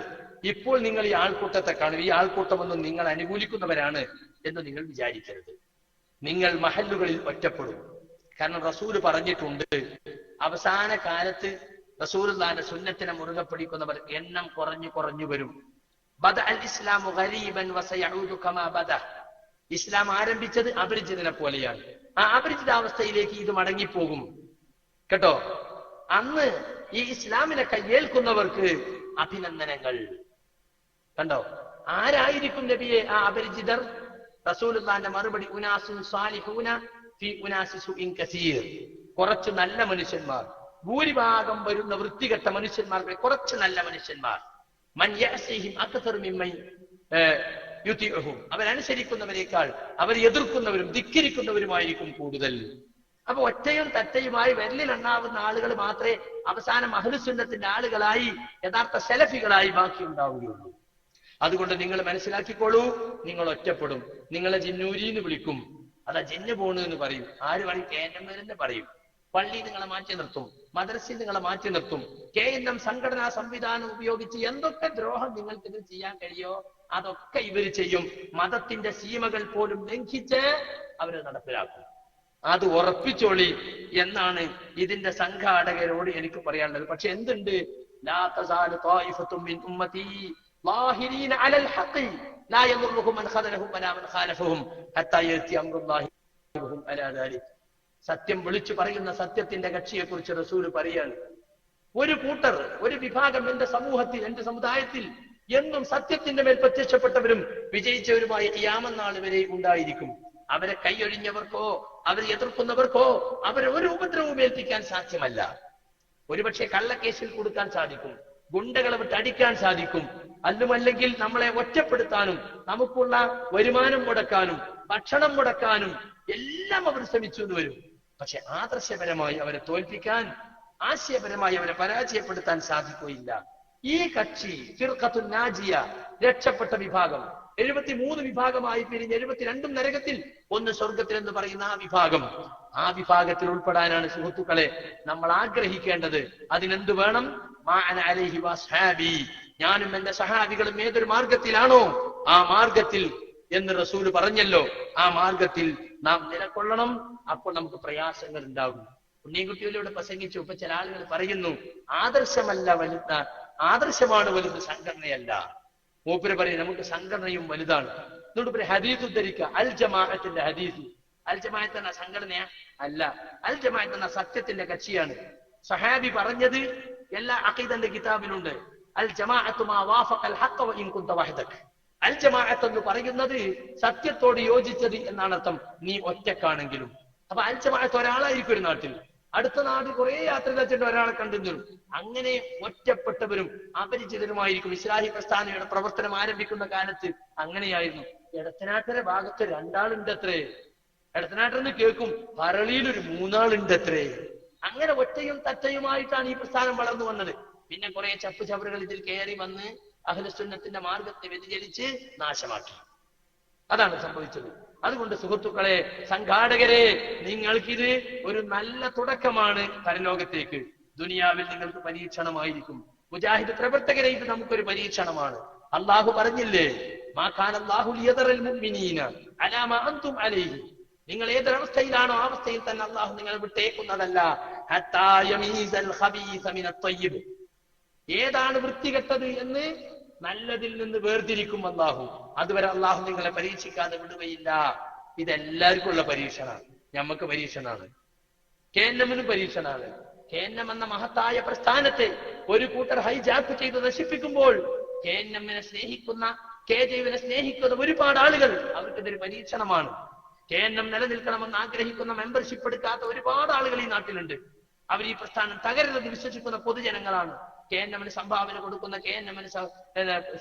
ഇപ്പോൾ നിങ്ങൾ ഈ ആൾക്കൂട്ടത്തെ കാണും. ഈ ആൾക്കൂട്ടമൊന്നും നിങ്ങൾ അനുകൂലിക്കുന്നവരാണ് എന്ന് നിങ്ങൾ വിചാരിക്കരുത്. നിങ്ങൾ മഹല്ലുകളിൽ ഒറ്റപ്പെടും. കാരണം റസൂല് പറഞ്ഞിട്ടുണ്ട്, അവസാന കാലത്ത് റസൂലുള്ളാഹിന്റെ സുന്നത്തിനെ മുറുകെ പിടിക്കുന്നവർ എണ്ണം കുറഞ്ഞു വരും. ബദഅൽ ഇസ്ലാമു ഗരീബൻ വസയഊദു കമാ ബദഅ. ഇസ്ലാം ആരംഭിച്ചത് അപരിചിതനെ പോലെയാണ്. ആ അപരിചിതാവസ്ഥയിലേക്ക് ഇത് മടങ്ങിപ്പോകും കേട്ടോ. അന്ന് ഈ ഇസ്ലാമിനെ കയ്യേൽക്കുന്നവർക്ക് അഭിനന്ദനങ്ങൾ. കണ്ടോ, ആരായിരിക്കും നബിയെ ആ അപരിചിതർ? റസൂലുള്ളാഹിന്റെ മറുപടി, ഉനാസുൻ സാലിഹൂന ഫീ ഉനാസി സുഇൻ കസീർ. കുറച്ച് നല്ല മനുഷ്യന്മാർ, ഭൂരിഭാഗം വരുന്ന വൃത്തികെട്ട മനുഷ്യന്മാർക്ക് കുറച്ച് നല്ല മനുഷ്യന്മാർ. മൻ യഅസിഹിം അക്സർ മിമ്മൻ യുതിഉഹും. അവരനുസരിക്കുന്നവരെക്കാൾ അവർ എതിർക്കുന്നവരും ധിക്കരിക്കുന്നവരുമായിരിക്കും കൂടുതൽ. അപ്പൊ ഒറ്റയും തറ്റയുമായി വിരലിലെണ്ണാവുന്ന ആളുകൾ മാത്രമേ അവസാനം അഹ്ലുസുന്നത്തിന്റെ ആളുകളായി, യഥാർത്ഥ സലഫികളായി ബാക്കി ഉണ്ടാവുകയുള്ളൂ. അതുകൊണ്ട് നിങ്ങൾ മനസ്സിലാക്കിക്കോളൂ, നിങ്ങൾ ഒറ്റപ്പെടും. നിങ്ങളെ ജിന്നൂരി എന്ന് വിളിക്കും, അതാ ജിന്ന് പോണു എന്ന് പറയും. ആര് പറയും? KNM എന്ന് പറയും. പള്ളി നിങ്ങളെ മാറ്റി നിർത്തും, മദ്രസയിൽ നിങ്ങളെ മാറ്റി നിർത്തും. KNM സംഘടനാ സംവിധാനം ഉപയോഗിച്ച് എന്തൊക്കെ ദ്രോഹം നിങ്ങൾക്ക് ഇത് ചെയ്യാൻ കഴിയോ അതൊക്കെ ഇവർ ചെയ്യും. മതത്തിന്റെ സീമകൾ പോലും ലംഘിച്ച് അവര് നടപ്പിലാക്കും. അത് ഉറപ്പിച്ചോളി എന്നാണ് ഇതിന്റെ സംഘാടകരോട് എനിക്ക് പറയാനുള്ളത്. പക്ഷെ എന്തുണ്ട്? ലാ തസാലു ത്വായിഫത്തും മിൻ ഉമ്മതി ളാഹിരീന അലൽ ഹഖ് ലാ യദുറുഹും മൻ ഖദലഹും വലാ മൻ ഖാലഫഹും ഹത്താ യഅതി അംറുല്ലാഹി വഹും അലാ ദാലിക്. സത്യം വിളിച്ചു പറയുന്ന സത്യത്തിന്റെ കക്ഷിയെ കുറിച്ച് റസൂൽ പറയാണ്, ഒരു കൂട്ടർ, ഒരു വിഭാഗം എന്റെ സമൂഹത്തിൽ, എന്റെ സമുദായത്തിൽ എന്നും സത്യത്തിന്റെ മേൽ പ്രത്യക്ഷപ്പെട്ടവരും വിജയിച്ചവരുമായി ഖിയാമത്ത് നാൾ വരെ ഉണ്ടായിരിക്കും. അവരെ കൈയൊഴിഞ്ഞവർക്കോ അവരെ എതിർക്കുന്നവർക്കോ അവരെ ഒരു ഉപദ്രവവും ഏൽപ്പിക്കാൻ സാധ്യമല്ല. ഒരുപക്ഷെ കള്ളക്കേസിൽ കൊടുക്കാൻ സാധിക്കും, ഗുണ്ടകളെ വിട്ട് അടിക്കാൻ സാധിക്കും, അല്ലുമല്ലെങ്കിൽ നമ്മളെ ഒറ്റപ്പെടുത്താനും നമുക്കുള്ള വരുമാനം മുടക്കാനും ഭക്ഷണം മുടക്കാനും എല്ലാം അവർ ശ്രമിച്ചു എന്ന് വരും. പക്ഷെ ആദർശപരമായി അവരെ തോൽപ്പിക്കാൻ, ആശയപരമായി അവരെ പരാജയപ്പെടുത്താൻ സാധിക്കുകയില്ല. ഈ കക്ഷി ഫിർഖത്തുൻ നാജിയ, രക്ഷപ്പെട്ട വിഭാഗം, 73 വിഭാഗമായി പിരിഞ്ഞ് 72 നരകത്തിൽ 1 സ്വർഗത്തിൽ എന്ന് പറയുന്ന ആ വിഭാഗത്തിൽ ഉൾപ്പെടാനാണ് സുഹൃത്തുക്കളെ നമ്മൾ ആഗ്രഹിക്കേണ്ടത്. അതിനെന്ത് വേണം? മാ അന അലൈഹി വസ്ഹാബി, ഞാനും എന്റെ സഹാബികളും ഏതൊരു മാർഗത്തിലാണോ ആ മാർഗത്തിൽ എന്ന് റസൂൽ പറഞ്ഞല്ലോ, ആ മാർഗത്തിൽ നാം നിലകൊള്ളണം. അപ്പോൾ നമുക്ക് പ്രയാസങ്ങൾ ഉണ്ടാകും. ഉണ്ണിക്കുട്ടിയിലൂടെ പ്രസംഗിച്ചു. ഇപ്പൊ ചില ആളുകൾ പറയുന്നു ആദർശമല്ല വലുത്, ആദർശമാണ് വലുത്, സംഘടനയല്ല. മൂപ്പര് പറയും നമുക്ക് സംഘടനയും വലുതാണ്. എന്നിട്ട് ഹദീസ് ഉദ്ധരിക്കുക, അൽ ജമാഅത്തിന്റെ ഹദീസ്. അൽ ജമാഅത്ത് എന്ന സംഘടനയാ? അല്ല. അൽ ജമാഅത്ത് എന്ന സത്യത്തിന്റെ കക്ഷിയാണ്. സഹാബി പറഞ്ഞത് എല്ലാ അഖീദന്റെ കിതാബിലുണ്ട്. അൽ ജമാഅത്തു മാ വാഫഖൽ ഹഖ് വ ഇൻ കുൻത വഹദക്. അൽ ജമാഅത്ത് എന്ന് പറയുന്നത് സത്യത്തോട് യോജിച്ചത് എന്നാണ് അർത്ഥം, നീ ഒറ്റക്കാണെങ്കിലും. അപ്പൊ അൽ ജമാഅത്ത് ഒരാളായിരിക്കും ഒരു നാട്ടിൽ, അടുത്ത നാട് കുറെ യാത്ര വെച്ചിട്ട് ഒരാളെ കണ്ടുവരും. അങ്ങനെ ഒറ്റപ്പെട്ടവരും അപരിചിതരുമായിരിക്കും. ഇസ്ലാഹി പ്രസ്ഥാനയുടെ പ്രവർത്തനം ആരംഭിക്കുന്ന കാലത്ത് അങ്ങനെയായിരുന്നു. എടത്തനാട്ടര ഭാഗത്ത് 2 ആളുണ്ടത്രേ. എടത്തനാട്ടെന്ന് കേൾക്കും, പറളിയിൽ ഒരു 3 ആളുണ്ടത്രേ. അങ്ങനെ ഒറ്റയും തറ്റയുമായിട്ടാണ് ഈ പ്രസ്ഥാനം വളർന്നു വന്നത്. പിന്നെ കുറെ ചപ്പുചവറുകൾ ഇതിൽ കയറി വന്ന് അഹ്ലുസുന്നത്തിന്റെ മാർഗത്തെ വ്യതിചലിച്ച് നാശമാക്കി. അതാണ് സംഭവിച്ചത്. അതുകൊണ്ട് സുഹൃത്തുക്കളെ, സംഘാടകരെ, നിങ്ങൾക്കിത് ഒരു നല്ല തുടക്കമാണ് പരലോകത്തേക്ക്. ദുനിയാവിൽ നിങ്ങൾക്ക് പരീക്ഷണമായിരിക്കും. മുജാഹിദ് പ്രവർത്തകരെ ഇത് നമുക്കൊരു പരീക്ഷണമാണ്. അള്ളാഹു പറഞ്ഞില്ലേ, മാ കാന അല്ലാഹു ലിയദറൽ മുഅ്മിനീന അലാ മാ അൻതും അലൈഹി. നിങ്ങൾ ഏതൊരവസ്ഥയിലാണോ ആ അവസ്ഥയിൽ തന്നെ അള്ളാഹു നിങ്ങളെ വിട്ടേക്കുന്നതല്ല. ഹത്താ യമീസൽ ഖബീസ മിനത് ത്വയ്യിബ്. ഏതാണ് വൃത്തികെട്ടത് എന്ന് നല്ലതിൽ നിന്ന് വേർതിരിക്കും അള്ളാഹു. അതുവരെ അള്ളാഹു നിങ്ങളെ പരീക്ഷിക്കാതെ വിടുകയില്ല. ഇതെല്ലാവർക്കും ഉള്ള പരീക്ഷണമാണ്. ഞമ്മക്ക് പരീക്ഷണമാണ്, KNM പരീക്ഷണമാണ്. KNM എന്ന മഹത്തായ പ്രസ്ഥാനത്തെ ഒരു കൂട്ടർ ഹൈജാക്ക് ചെയ്ത് നശിപ്പിക്കുമ്പോൾ KNM-നെ സ്നേഹിക്കുന്ന, KJU-വിനെ സ്നേഹിക്കുന്ന ഒരുപാട് ആളുകൾ, അവർക്കിതൊരു പരീക്ഷണമാണ്. KNM നിലനിൽക്കണമെന്ന് ആഗ്രഹിക്കുന്ന, മെമ്പർഷിപ്പ് എടുക്കാത്ത ഒരുപാട് ആളുകൾ ഈ നാട്ടിലുണ്ട്. അവർ ഈ പ്രസ്ഥാനം തകരുതെന്ന് വിശ്വസിക്കുന്ന പൊതുജനങ്ങളാണ്. KNM-ന് സംഭാവന കൊടുക്കുന്ന, KNM-ന്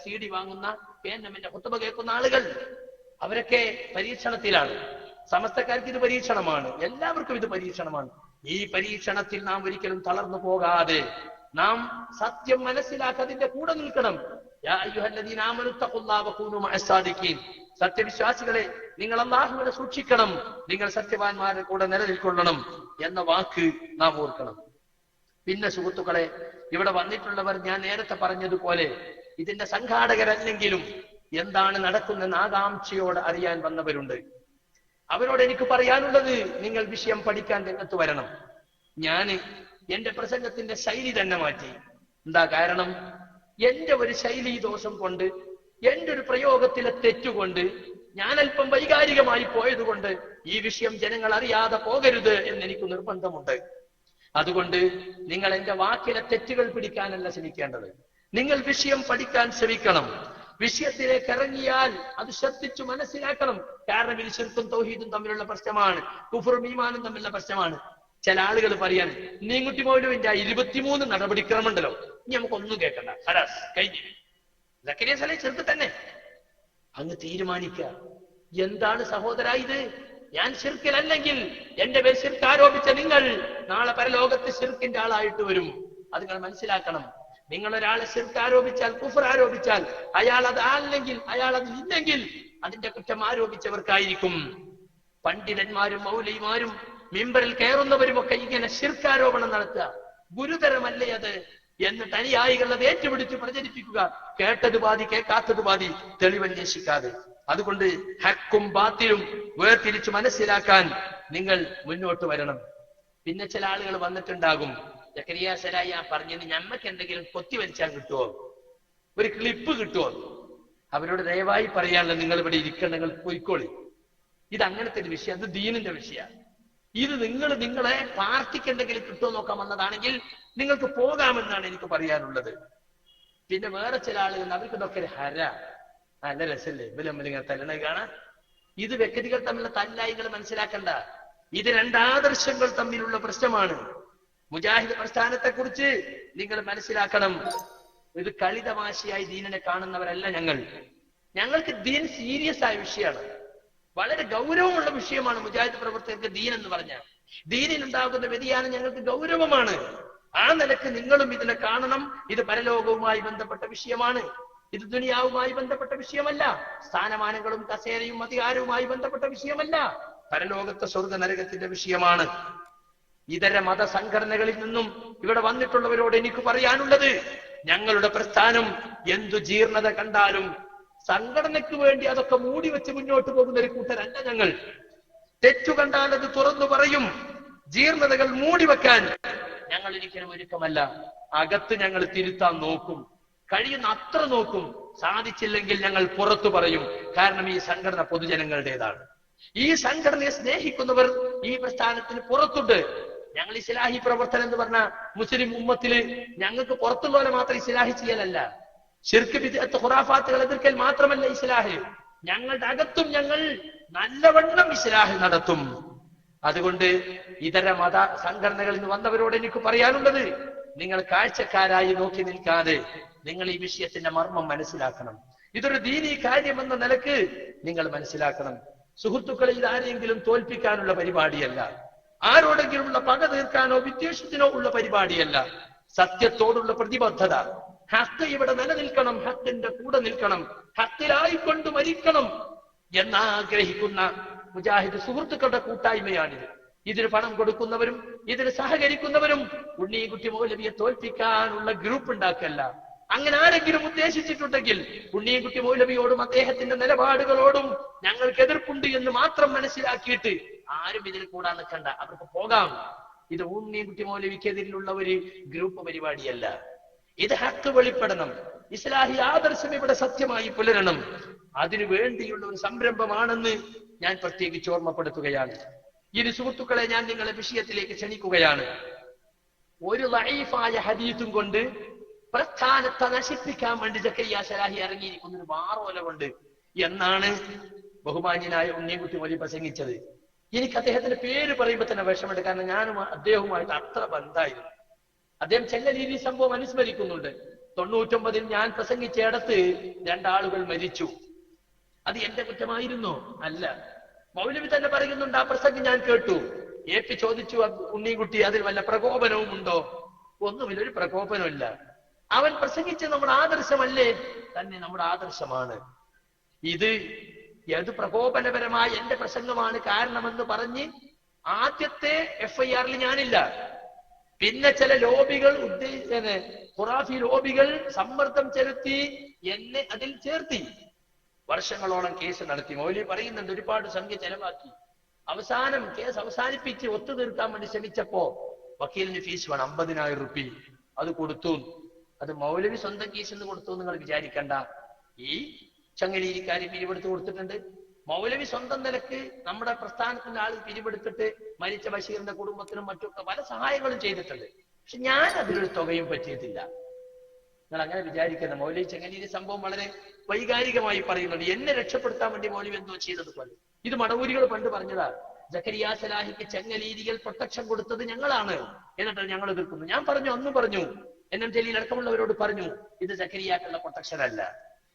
CD വാങ്ങുന്ന, KNM-ന്റെ ഖുത്ബ കേൾക്കുന്ന ആളുകൾ, അവരൊക്കെ പരീക്ഷണത്തിലാണ്. സമസ്തക്കാർക്ക് ഇത് പരീക്ഷണമാണ്, എല്ലാവർക്കും ഇത് പരീക്ഷണമാണ്. ഈ പരീക്ഷണത്തിൽ നാം ഒരിക്കലും തളർന്നു പോകാതെ നാം സത്യം മനസ്സിലാക്കതിന്റെ കൂടെ നിൽക്കണം. യാ അയ്യുഹല്ലദീന ആമനു തഖുല്ലാഹ വകൂനു മഅസ്സാദിഖീൻ. സത്യവിശ്വാസികളെ, നിങ്ങൾ അല്ലാഹുവിനെ സൂക്ഷിക്കണം, നിങ്ങൾ സത്യവാന്മാരുടെ കൂടെ നിലനിൽക്കൊള്ളണം എന്ന വാക്ക് നാം ഓർക്കണം. പിന്നെ സുഹൃത്തുക്കളെ, ഇവിടെ വന്നിട്ടുള്ളവർ ഞാൻ നേരത്തെ പറഞ്ഞതുപോലെ ഇതിന്റെ സംഘാടകരല്ലെങ്കിലും എന്താണ് നടക്കുന്നതെന്ന് ആകാംക്ഷയോടെ അറിയാൻ വന്നവരുണ്ട്. അവരോട് എനിക്ക് പറയാനുള്ളത്, നിങ്ങൾ വിഷയം പഠിക്കാൻ രംഗത്ത് വരണം. ഞാൻ എന്റെ പ്രസംഗത്തിന്റെ ശൈലി തന്നെ മാറ്റി. എന്താ കാരണം? എന്റെ ഒരു ശൈലി ദോഷം കൊണ്ട്, എന്റെ ഒരു പ്രയോഗത്തിലെ തെറ്റുകൊണ്ട്, ഞാൻ അല്പം വൈകാരികമായി പോയതുകൊണ്ട് ഈ വിഷയം ജനങ്ങൾ അറിയാതെ പോകരുത് എന്നെനിക്ക് നിർബന്ധമുണ്ട്. അതുകൊണ്ട് നിങ്ങൾ എന്റെ വാക്കിലെ തെറ്റുകൾ പിടിക്കാനല്ല ശ്രമിക്കേണ്ടത്. നിങ്ങൾ വിഷയം പഠിക്കാൻ ശ്രമിക്കണം. വിഷയത്തിലേക്ക് ഇറങ്ങിയാൽ അത് ശ്രദ്ധിച്ചു മനസ്സിലാക്കണം. കാരണം ഇത് ശിർക്കും തൗഹീദും തമ്മിലുള്ള പ്രശ്നമാണ്, കുഫറും ഈമാനും തമ്മിലുള്ള പ്രശ്നമാണ്. ചില ആളുകൾ പറയാൻ, നീങ്കുട്ടി മൗലവിന്റെ 23 നടപടിക്രമമുണ്ടല്ലോ, ഇനി നമുക്കൊന്നും കേൾക്കണ്ട, ഹരാസ് കഴിഞ്ഞു. സക്കരിയ സലൈഹി ചെറുക്ക് തന്നെ അങ്ങ് തീരുമാനിക്കുക. എന്താണ് സഹോദര ഇത്? ഞാൻ ശിർക്കിലല്ലെങ്കിൽ എന്റെ പേര് ശിർക്ക് ആരോപിച്ച നിങ്ങൾ നാളെ പരലോകത്ത് ശിർക്കിന്റെ ആളായിട്ട് വരും. അത് നിങ്ങൾ മനസ്സിലാക്കണം. നിങ്ങൾ ഒരാളെ ശിർക്ക് ആരോപിച്ചാൽ, കുഫർ ആരോപിച്ചാൽ, അയാൾ അത് അല്ലെങ്കിൽ അയാൾ അത് ഇല്ലെങ്കിൽ അതിന്റെ കുറ്റം ആരോപിച്ചവർക്കായിരിക്കും. പണ്ഡിതന്മാരും മൗലവിമാരും മിമ്പറിൽ കയറുന്നവരും ഒക്കെ ഇങ്ങനെ ശിർക്കാരോപണം നടത്തുക ഗുരുതരമല്ലേ അത് എന്നിട്ട് അനുയായികൾ അത് ഏറ്റുപിടിച്ച് പ്രചരിപ്പിക്കുക. കേട്ടത് പാതി, കേൾക്കാത്തത് പാതി, തെളിവന്വേഷിക്കാതെ. അതുകൊണ്ട് ഹക്കും ബാത്തിലും വേർതിരിച്ച് മനസ്സിലാക്കാൻ നിങ്ങൾ മുന്നോട്ട് വരണം. പിന്നെ ചില ആളുകൾ വന്നിട്ടുണ്ടാകും, സക്കരിയ സലായി ആ പറഞ്ഞത് ഞമ്മക്ക് എന്തെങ്കിലും കൊത്തി വലിച്ചാൽ കിട്ടുമോ, ഒരു ക്ലിപ്പ് കിട്ടുമോ? അവരോട് ദയവായി പറയാനുള്ള, നിങ്ങൾ ഇവിടെ ഇരിക്കണം, നിങ്ങൾ പോയിക്കോളി. ഇത് അങ്ങനത്തെ ഒരു വിഷയം, അത് ദീനിന്റെ വിഷയമാണ്. ഇത് നിങ്ങളെ പാർട്ടിക്ക് എന്തെങ്കിലും കിട്ടുമോ നോക്കാൻ വന്നതാണെങ്കിൽ നിങ്ങൾക്ക് പോകാമെന്നാണ് എനിക്ക് പറയാനുള്ളത്. പിന്നെ വേറെ ചില ആളുകൾ, അവർക്ക് ഇതൊക്കെ ഒരു ഹര, നല്ല രസല്ലേ, ഇവര് തമ്മലിങ്ങനെ തലണ കാണാൻ, ഇത് വ്യക്തികൾ തമ്മിലുള്ള തല്ലായികൾ മനസ്സിലാക്കണ്ട. ഇത് രണ്ടാദർശങ്ങൾ തമ്മിലുള്ള പ്രശ്നമാണ്. മുജാഹിദ് പ്രസ്ഥാനത്തെ കുറിച്ച് നിങ്ങൾ മനസ്സിലാക്കണം. ഇത് കളിതമാശയായി ദീനിനെ കാണുന്നവരല്ല ഞങ്ങൾ. ഞങ്ങൾക്ക് ദീൻ സീരിയസ് ആയ വിഷയമാണ്, വളരെ ഗൗരവമുള്ള വിഷയമാണ്. മുജാഹിദ് പ്രവർത്തകർക്ക് ദീൻ എന്ന് പറഞ്ഞാൽ ദീനിൽ ഉണ്ടാകുന്ന വ്യതിയാനം ഞങ്ങൾക്ക് ഗൗരവമാണ്. ആ നിലക്ക് നിങ്ങളും ഇതിനെ കാണണം. ഇത് പരലോകവുമായി ബന്ധപ്പെട്ട വിഷയമാണ്. ഇത് ദുനിയാവുമായി ബന്ധപ്പെട്ട വിഷയമല്ല. സ്ഥാനമാനങ്ങളും കസേരയും അധികാരവുമായി ബന്ധപ്പെട്ട വിഷയമല്ല. പരലോകത്തെ സ്വർഗ നരകത്തിന്റെ വിഷയമാണ്. ഇതര മതസംഘടനകളിൽ നിന്നും ഇവിടെ വന്നിട്ടുള്ളവരോട് എനിക്ക് പറയാനുള്ളത്, ഞങ്ങളുടെ പ്രസ്ഥാനം എന്തു ജീർണത കണ്ടാലും സംഘടനയ്ക്ക് വേണ്ടി അതൊക്കെ മൂടി വെച്ച് മുന്നോട്ട് പോകുന്ന ഒരു കൂട്ടരല്ല ഞങ്ങൾ. തെറ്റു കണ്ടാൽ അത് തുറന്നു പറയും. ജീർണതകൾ മൂടി വെക്കാൻ ഞങ്ങൾ ഒരിക്കലും ഒരുക്കമല്ല. അകത്ത് ഞങ്ങൾ തിരുത്താൻ നോക്കും, കഴിയുന്ന അത്ര നോക്കും. സാധിച്ചില്ലെങ്കിൽ ഞങ്ങൾ പുറത്തു പറയും. കാരണം ഈ സംഘടന പൊതുജനങ്ങളുടേതാണ്. ഈ സംഘടനയെ സ്നേഹിക്കുന്നവർ ഈ പ്രസ്ഥാനത്തിന് പുറത്തുണ്ട്. ഞങ്ങൾ ഇസ്ലാഹി പ്രവർത്തനം എന്ന് പറഞ്ഞ മുസ്ലിം ഉമ്മത്തില് ഞങ്ങൾക്ക് പുറത്തുള്ളവരെ മാത്രം ഇസ്ലാഹി ചെയ്യലല്ല, ശിർക്ക് ബിദ്അത്ത് ഖുറാഫാത്തുകൾ എതിർക്കൽ മാത്രമല്ല ഇസ്ലാഹ്. ഞങ്ങളുടെ അകത്തും ഞങ്ങൾ നല്ലവണ്ണം ഇസ്ലാഹ് നടത്തും. അതുകൊണ്ട് ഇതര മത സംഘടനകളിൽ നിന്ന് വന്നവരോട് എനിക്ക് പറയാനുള്ളത്, നിങ്ങൾ കാഴ്ചക്കാരായി നോക്കി നിൽക്കാതെ നിങ്ങൾ ഈ വിഷയത്തിന്റെ മർമ്മം മനസ്സിലാക്കണം. ഇതൊരു ദീനീ കാര്യമെന്ന നിലക്ക് നിങ്ങൾ മനസ്സിലാക്കണം. സുഹൃത്തുക്കളെ, ഇത് ആരെങ്കിലും തോൽപ്പിക്കാനുള്ള പരിപാടിയല്ല, ആരോടെങ്കിലുമുള്ള പക തീർക്കാനോ വിദ്വേഷത്തിനോ ഉള്ള പരിപാടിയല്ല. സത്യത്തോടുള്ള പ്രതിബദ്ധത, ഹക്ക് ഇവിടെ നിലനിൽക്കണം, ഹക്കിന്റെ കൂടെ നിൽക്കണം, ഹക്കിലായിക്കൊണ്ട് മരിക്കണം എന്നാഗ്രഹിക്കുന്ന മുജാഹിദ് സുഹൃത്തുക്കളുടെ കൂട്ടായ്മയാണിത്. ഇതിന് പണം കൊടുക്കുന്നവരും ഇതിന് സഹകരിക്കുന്നവരും ഉണ്ണീൻകുട്ടി മൗലവിയെ തോൽപ്പിക്കാനുള്ള ഗ്രൂപ്പ് ഉണ്ടാക്കല്ല. അങ്ങനെ ആരെങ്കിലും ഉദ്ദേശിച്ചിട്ടുണ്ടെങ്കിൽ ഉണ്ണീൻകുട്ടി മൗലവിയോടും അദ്ദേഹത്തിന്റെ നിലപാടുകളോടും ഞങ്ങൾക്ക് എതിർപ്പുണ്ട് എന്ന് മാത്രം മനസ്സിലാക്കിയിട്ട് ആരും ഇതിൽ കൂടാൻ നിൽക്കണ്ട, അവർക്ക് പോകാം. ഇത് ഉണ്ണീൻകുട്ടി മൗലവിക്കെതിരിലുള്ള ഒരു ഗ്രൂപ്പ് പരിപാടിയല്ല. ഇത് ഹക്ക് വെളിപ്പെടണം, ഇസ്ലാഹി ആദർശം ഇവിടെ സത്യമായി പുലരണം. അതിനു വേണ്ടിയുള്ള ഒരു സംരംഭമാണെന്ന് ഞാൻ പ്രത്യേകിച്ച് ഓർമ്മപ്പെടുത്തുകയാണ്. ഇനി സുഹൃത്തുക്കളെ, ഞാൻ നിങ്ങളെ വിഷയത്തിലേക്ക് ക്ഷണിക്കുകയാണ്. ഒരു ലഈഫായ ഹദീസും കൊണ്ട് പ്രസ്ഥാനത്തെ നശിപ്പിക്കാൻ വേണ്ടി സക്കരിയ സലാഹി ഇറങ്ങിയിരിക്കുന്ന ഒരു വാറോല കൊണ്ട് എന്നാണ് ബഹുമാന്യനായ ഉണ്ണീൻകുട്ടി മൗലവി പ്രസംഗിച്ചത്. എനിക്ക് അദ്ദേഹത്തിന്റെ പേര് പറയുമ്പോൾ തന്നെ വിഷമുണ്ട്, കാരണം ഞാനും അദ്ദേഹവുമായിട്ട് അത്ര ബന്ധമായിരുന്നു. അദ്ദേഹം ചെല്ലലീരി സംഭവം അനുസ്മരിക്കുന്നുണ്ട്. 99 ഞാൻ പ്രസംഗിച്ചിടത്ത് 2 ആളുകൾ മരിച്ചു. അത് എന്റെ കുറ്റമായിരുന്നോ? അല്ല. മൗലവി തന്നെ പറയുന്നുണ്ട്, ആ പ്രസംഗം ഞാൻ കേട്ടു. AP ചോദിച്ചു, ഉണ്ണീൻകുട്ടി, അതിൽ വല്ല പ്രകോപനവും ഉണ്ടോ? ഒന്നുമില്ല, ഒരു പ്രകോപനമില്ല. അവൻ പ്രസംഗിച്ച് നമ്മുടെ ആദർശമല്ലേ? തന്നെ നമ്മുടെ ആദർശമാണ്. ഇത് ഏത് പ്രകോപനപരമായ എന്റെ പ്രസംഗമാണ് കാരണമെന്ന് പറഞ്ഞ് ആദ്യത്തെ FIR-ൽ ഞാനില്ല. പിന്നെ ചില ലോബികൾ ഖുറാഫി ലോബികൾ സമ്മർദ്ദം ചെലുത്തി എന്നെ അതിൽ ചേർത്തി. വർഷങ്ങളോളം കേസ് നടത്തി. മൗലവി പറയുന്നുണ്ട്, ഒരുപാട് സംഖ്യ ചെലവാക്കി. അവസാനം കേസ് അവസാനിപ്പിച്ച് ഒത്തുതീർക്കാൻ വേണ്ടി ശ്രമിച്ചപ്പോ വക്കീലിന് ഫീസ് വേണം, 50,000 റുപ്യ. അത് കൊടുത്തു. അത് മൗലവി സ്വന്തം കേസിൽ നിന്ന് കൊടുത്തു നിങ്ങൾ വിചാരിക്കണ്ട. ഈ ചങ്ങലീരിക്കാരി പിരിവെടുത്ത് കൊടുത്തിട്ടുണ്ട്. മൗലവി സ്വന്തം നിലക്ക് നമ്മുടെ പ്രസ്ഥാനത്തിന്റെ ആൾ പിരിവെടുത്തിട്ട് മരിച്ച ബഷീറിന്റെ കുടുംബത്തിനും മറ്റൊക്കെ പല സഹായങ്ങളും ചെയ്തിട്ടുണ്ട്. പക്ഷെ ഞാൻ അതിലൊരു തുകയും പറ്റിയിട്ടില്ല. നിങ്ങൾ അങ്ങനെ വിചാരിക്കുന്ന മൗലവി ചങ്ങലീരി സംഭവം വളരെ വൈകാരികമായി പറയുന്നുണ്ട്. എന്നെ രക്ഷപ്പെടുത്താൻ വേണ്ടി മൗലവി എന്തോ ചെയ്തതുപോലെ. ഇത് മടവൂരികൾ പണ്ട് പറഞ്ഞതാ. സക്കരിയ സലാഹിക്ക് ചെങ്ങലീരികൾ പ്രൊട്ടക്ഷൻ കൊടുത്തത് ഞങ്ങളാണ്, എന്നിട്ട് ഞങ്ങൾ എതിർക്കുന്നു. ഞാൻ പറഞ്ഞു, അന്ന് പറഞ്ഞു, NM ജലീൽ അടക്കമുള്ളവരോട് പറഞ്ഞു, ഇത് സക്കരിയാക്കുള്ള പ്രൊട്ടക്ഷൻ അല്ല,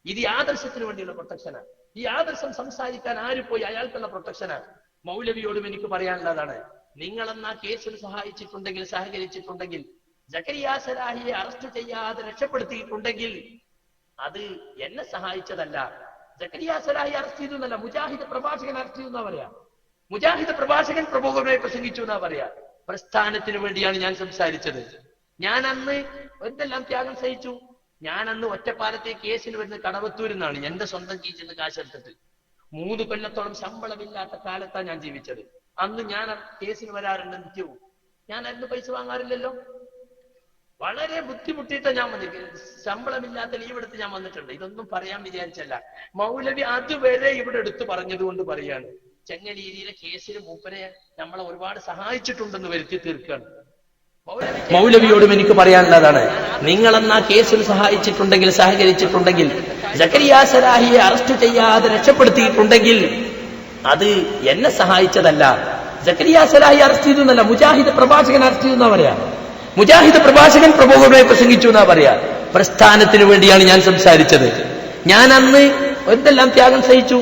ഇത് ഈ ആദർശത്തിന് വേണ്ടിയുള്ള പ്രൊട്ടക്ഷനാണ്. ഈ ആദർശം സംസാരിക്കാൻ ആര് പോയി? അയാൾക്കുള്ള പ്രൊട്ടക്ഷനാണ്. മൗലവിയോടും എനിക്ക് പറയാനുള്ളതാണ്, നിങ്ങളെന്നാ കേസിൽ സഹായിച്ചിട്ടുണ്ടെങ്കിൽ, സഹകരിച്ചിട്ടുണ്ടെങ്കിൽ, സക്കരിയ സലാഹിയെ അറസ്റ്റ് ചെയ്യാതെ രക്ഷപ്പെടുത്തിയിട്ടുണ്ടെങ്കിൽ അത് എന്നെ സഹായിച്ചതല്ല. സക്കരിയ സലാഹി അറസ്റ്റ് ചെയ്തു എന്നല്ല, മുജാഹിദ് പ്രഭാഷകൻ അറസ്റ്റ് ചെയ്തു എന്നാ പറയാ. മുജാഹിദ് പ്രഭാഷകൻ പ്രമുഖമായി പ്രസംഗിച്ചു എന്നാ പറയാ. പ്രസ്ഥാനത്തിന് വേണ്ടിയാണ് ഞാൻ സംസാരിച്ചത്. ഞാൻ അന്ന് എന്തെല്ലാം ത്യാഗം സഹിച്ചു. ഞാൻ അന്ന് ഒറ്റപ്പാലത്തെ കേസിന് വരുന്ന കടവത്തൂരിൽ നിന്നാണ് എന്റെ സ്വന്തം കീച്ചിൽ കാശെടുത്തിട്ട്. 3 കൊല്ലത്തോളം ശമ്പളമില്ലാത്ത കാലത്താണ് ഞാൻ ജീവിച്ചത്. അന്ന് ഞാൻ കേസിന് വരാറുണ്ട് നിത്യവും. ഞാൻ അന്ന് പൈസ വാങ്ങാറില്ലല്ലോ. വളരെ ബുദ്ധിമുട്ടിയിട്ട് ഞാൻ വന്നിരിക്കുന്നത്. ശമ്പളമില്ലാത്ത ലീവ് എടുത്ത് ഞാൻ വന്നിട്ടുണ്ട്. ഇതൊന്നും പറയാൻ വിചാരിച്ചല്ല. മൗലവി അതുവരെ ഇവിടെ എടുത്തു പറഞ്ഞത് കൊണ്ട് പറയാണ്. ചെങ്ങലീരിയിലെ കേസിൽ മൂപ്പരെ നമ്മളെ ഒരുപാട് സഹായിച്ചിട്ടുണ്ടെന്ന് വരുത്തി തീർക്കുകയാണ്. മൗലവിയോടും എനിക്ക് പറയാനുള്ളതാണ്, നിങ്ങളെന്നാ കേസിൽ സഹായിച്ചിട്ടുണ്ടെങ്കിൽ, സഹകരിച്ചിട്ടുണ്ടെങ്കിൽ, സക്കരിയ സലാഹിയെ അറസ്റ്റ് ചെയ്യാതെ രക്ഷപ്പെടുത്തിയിട്ടുണ്ടെങ്കിൽ അത് എന്നെ സഹായിച്ചതല്ല. സക്കരിയ സലാഹി അറസ്റ്റ് ചെയ്തു എന്നല്ല, മുജാഹിദ് പ്രഭാഷകൻ അറസ്റ്റ് ചെയ്തു എന്നാ പറയാ. മുജാഹിദ് പ്രഭാഷകൻ പ്രബോധനമായി പ്രസംഗിച്ചു എന്നാ പറയാ. പ്രസ്ഥാനത്തിന് വേണ്ടിയാണ് ഞാൻ സംസാരിച്ചത്. ഞാൻ അന്ന് എന്തെല്ലാം ത്യാഗം സഹിച്ചു.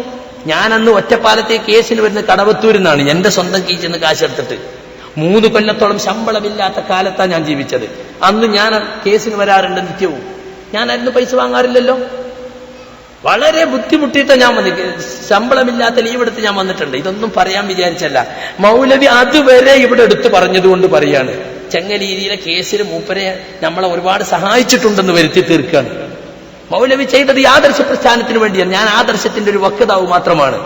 ഞാൻ അന്ന് ഒറ്റപ്പാലത്തെ കേസിന് വരുന്ന കടവത്തൂരിന്നാണ് എന്റെ സ്വന്തം കീച്ചെന്ന് കാശെടുത്തിട്ട് 3 കൊല്ലത്തോളം ശമ്പളമില്ലാത്ത കാലത്താണ് ഞാൻ ജീവിച്ചത്. അന്ന് ഞാൻ കേസിന് വരാറുണ്ട് നിത്യവും. ഞാൻ അതിന് പൈസ വാങ്ങാറില്ലല്ലോ. വളരെ ബുദ്ധിമുട്ടിയിട്ട് ഞാൻ ശമ്പളമില്ലാത്ത ലീവ് എടുത്ത് ഞാൻ വന്നിട്ടുണ്ട്. ഇതൊന്നും പറയാൻ വിചാരിച്ചല്ല. മൗലവി അതുവരെ ഇവിടെ എടുത്തു പറഞ്ഞതുകൊണ്ട് പറയാണ്. ചെങ്ങലീരിയിലെ കേസിൽ മൂപ്പരെ നമ്മളെ ഒരുപാട് സഹായിച്ചിട്ടുണ്ടെന്ന് വരുത്തി തീർക്കാണ്. മൗലവി ചെയ്തത് ഈ ആദർശ പ്രസ്ഥാനത്തിന് വേണ്ടിയാണ്. ഞാൻ ആദർശത്തിന്റെ ഒരു വക്താവ് മാത്രമാണ്.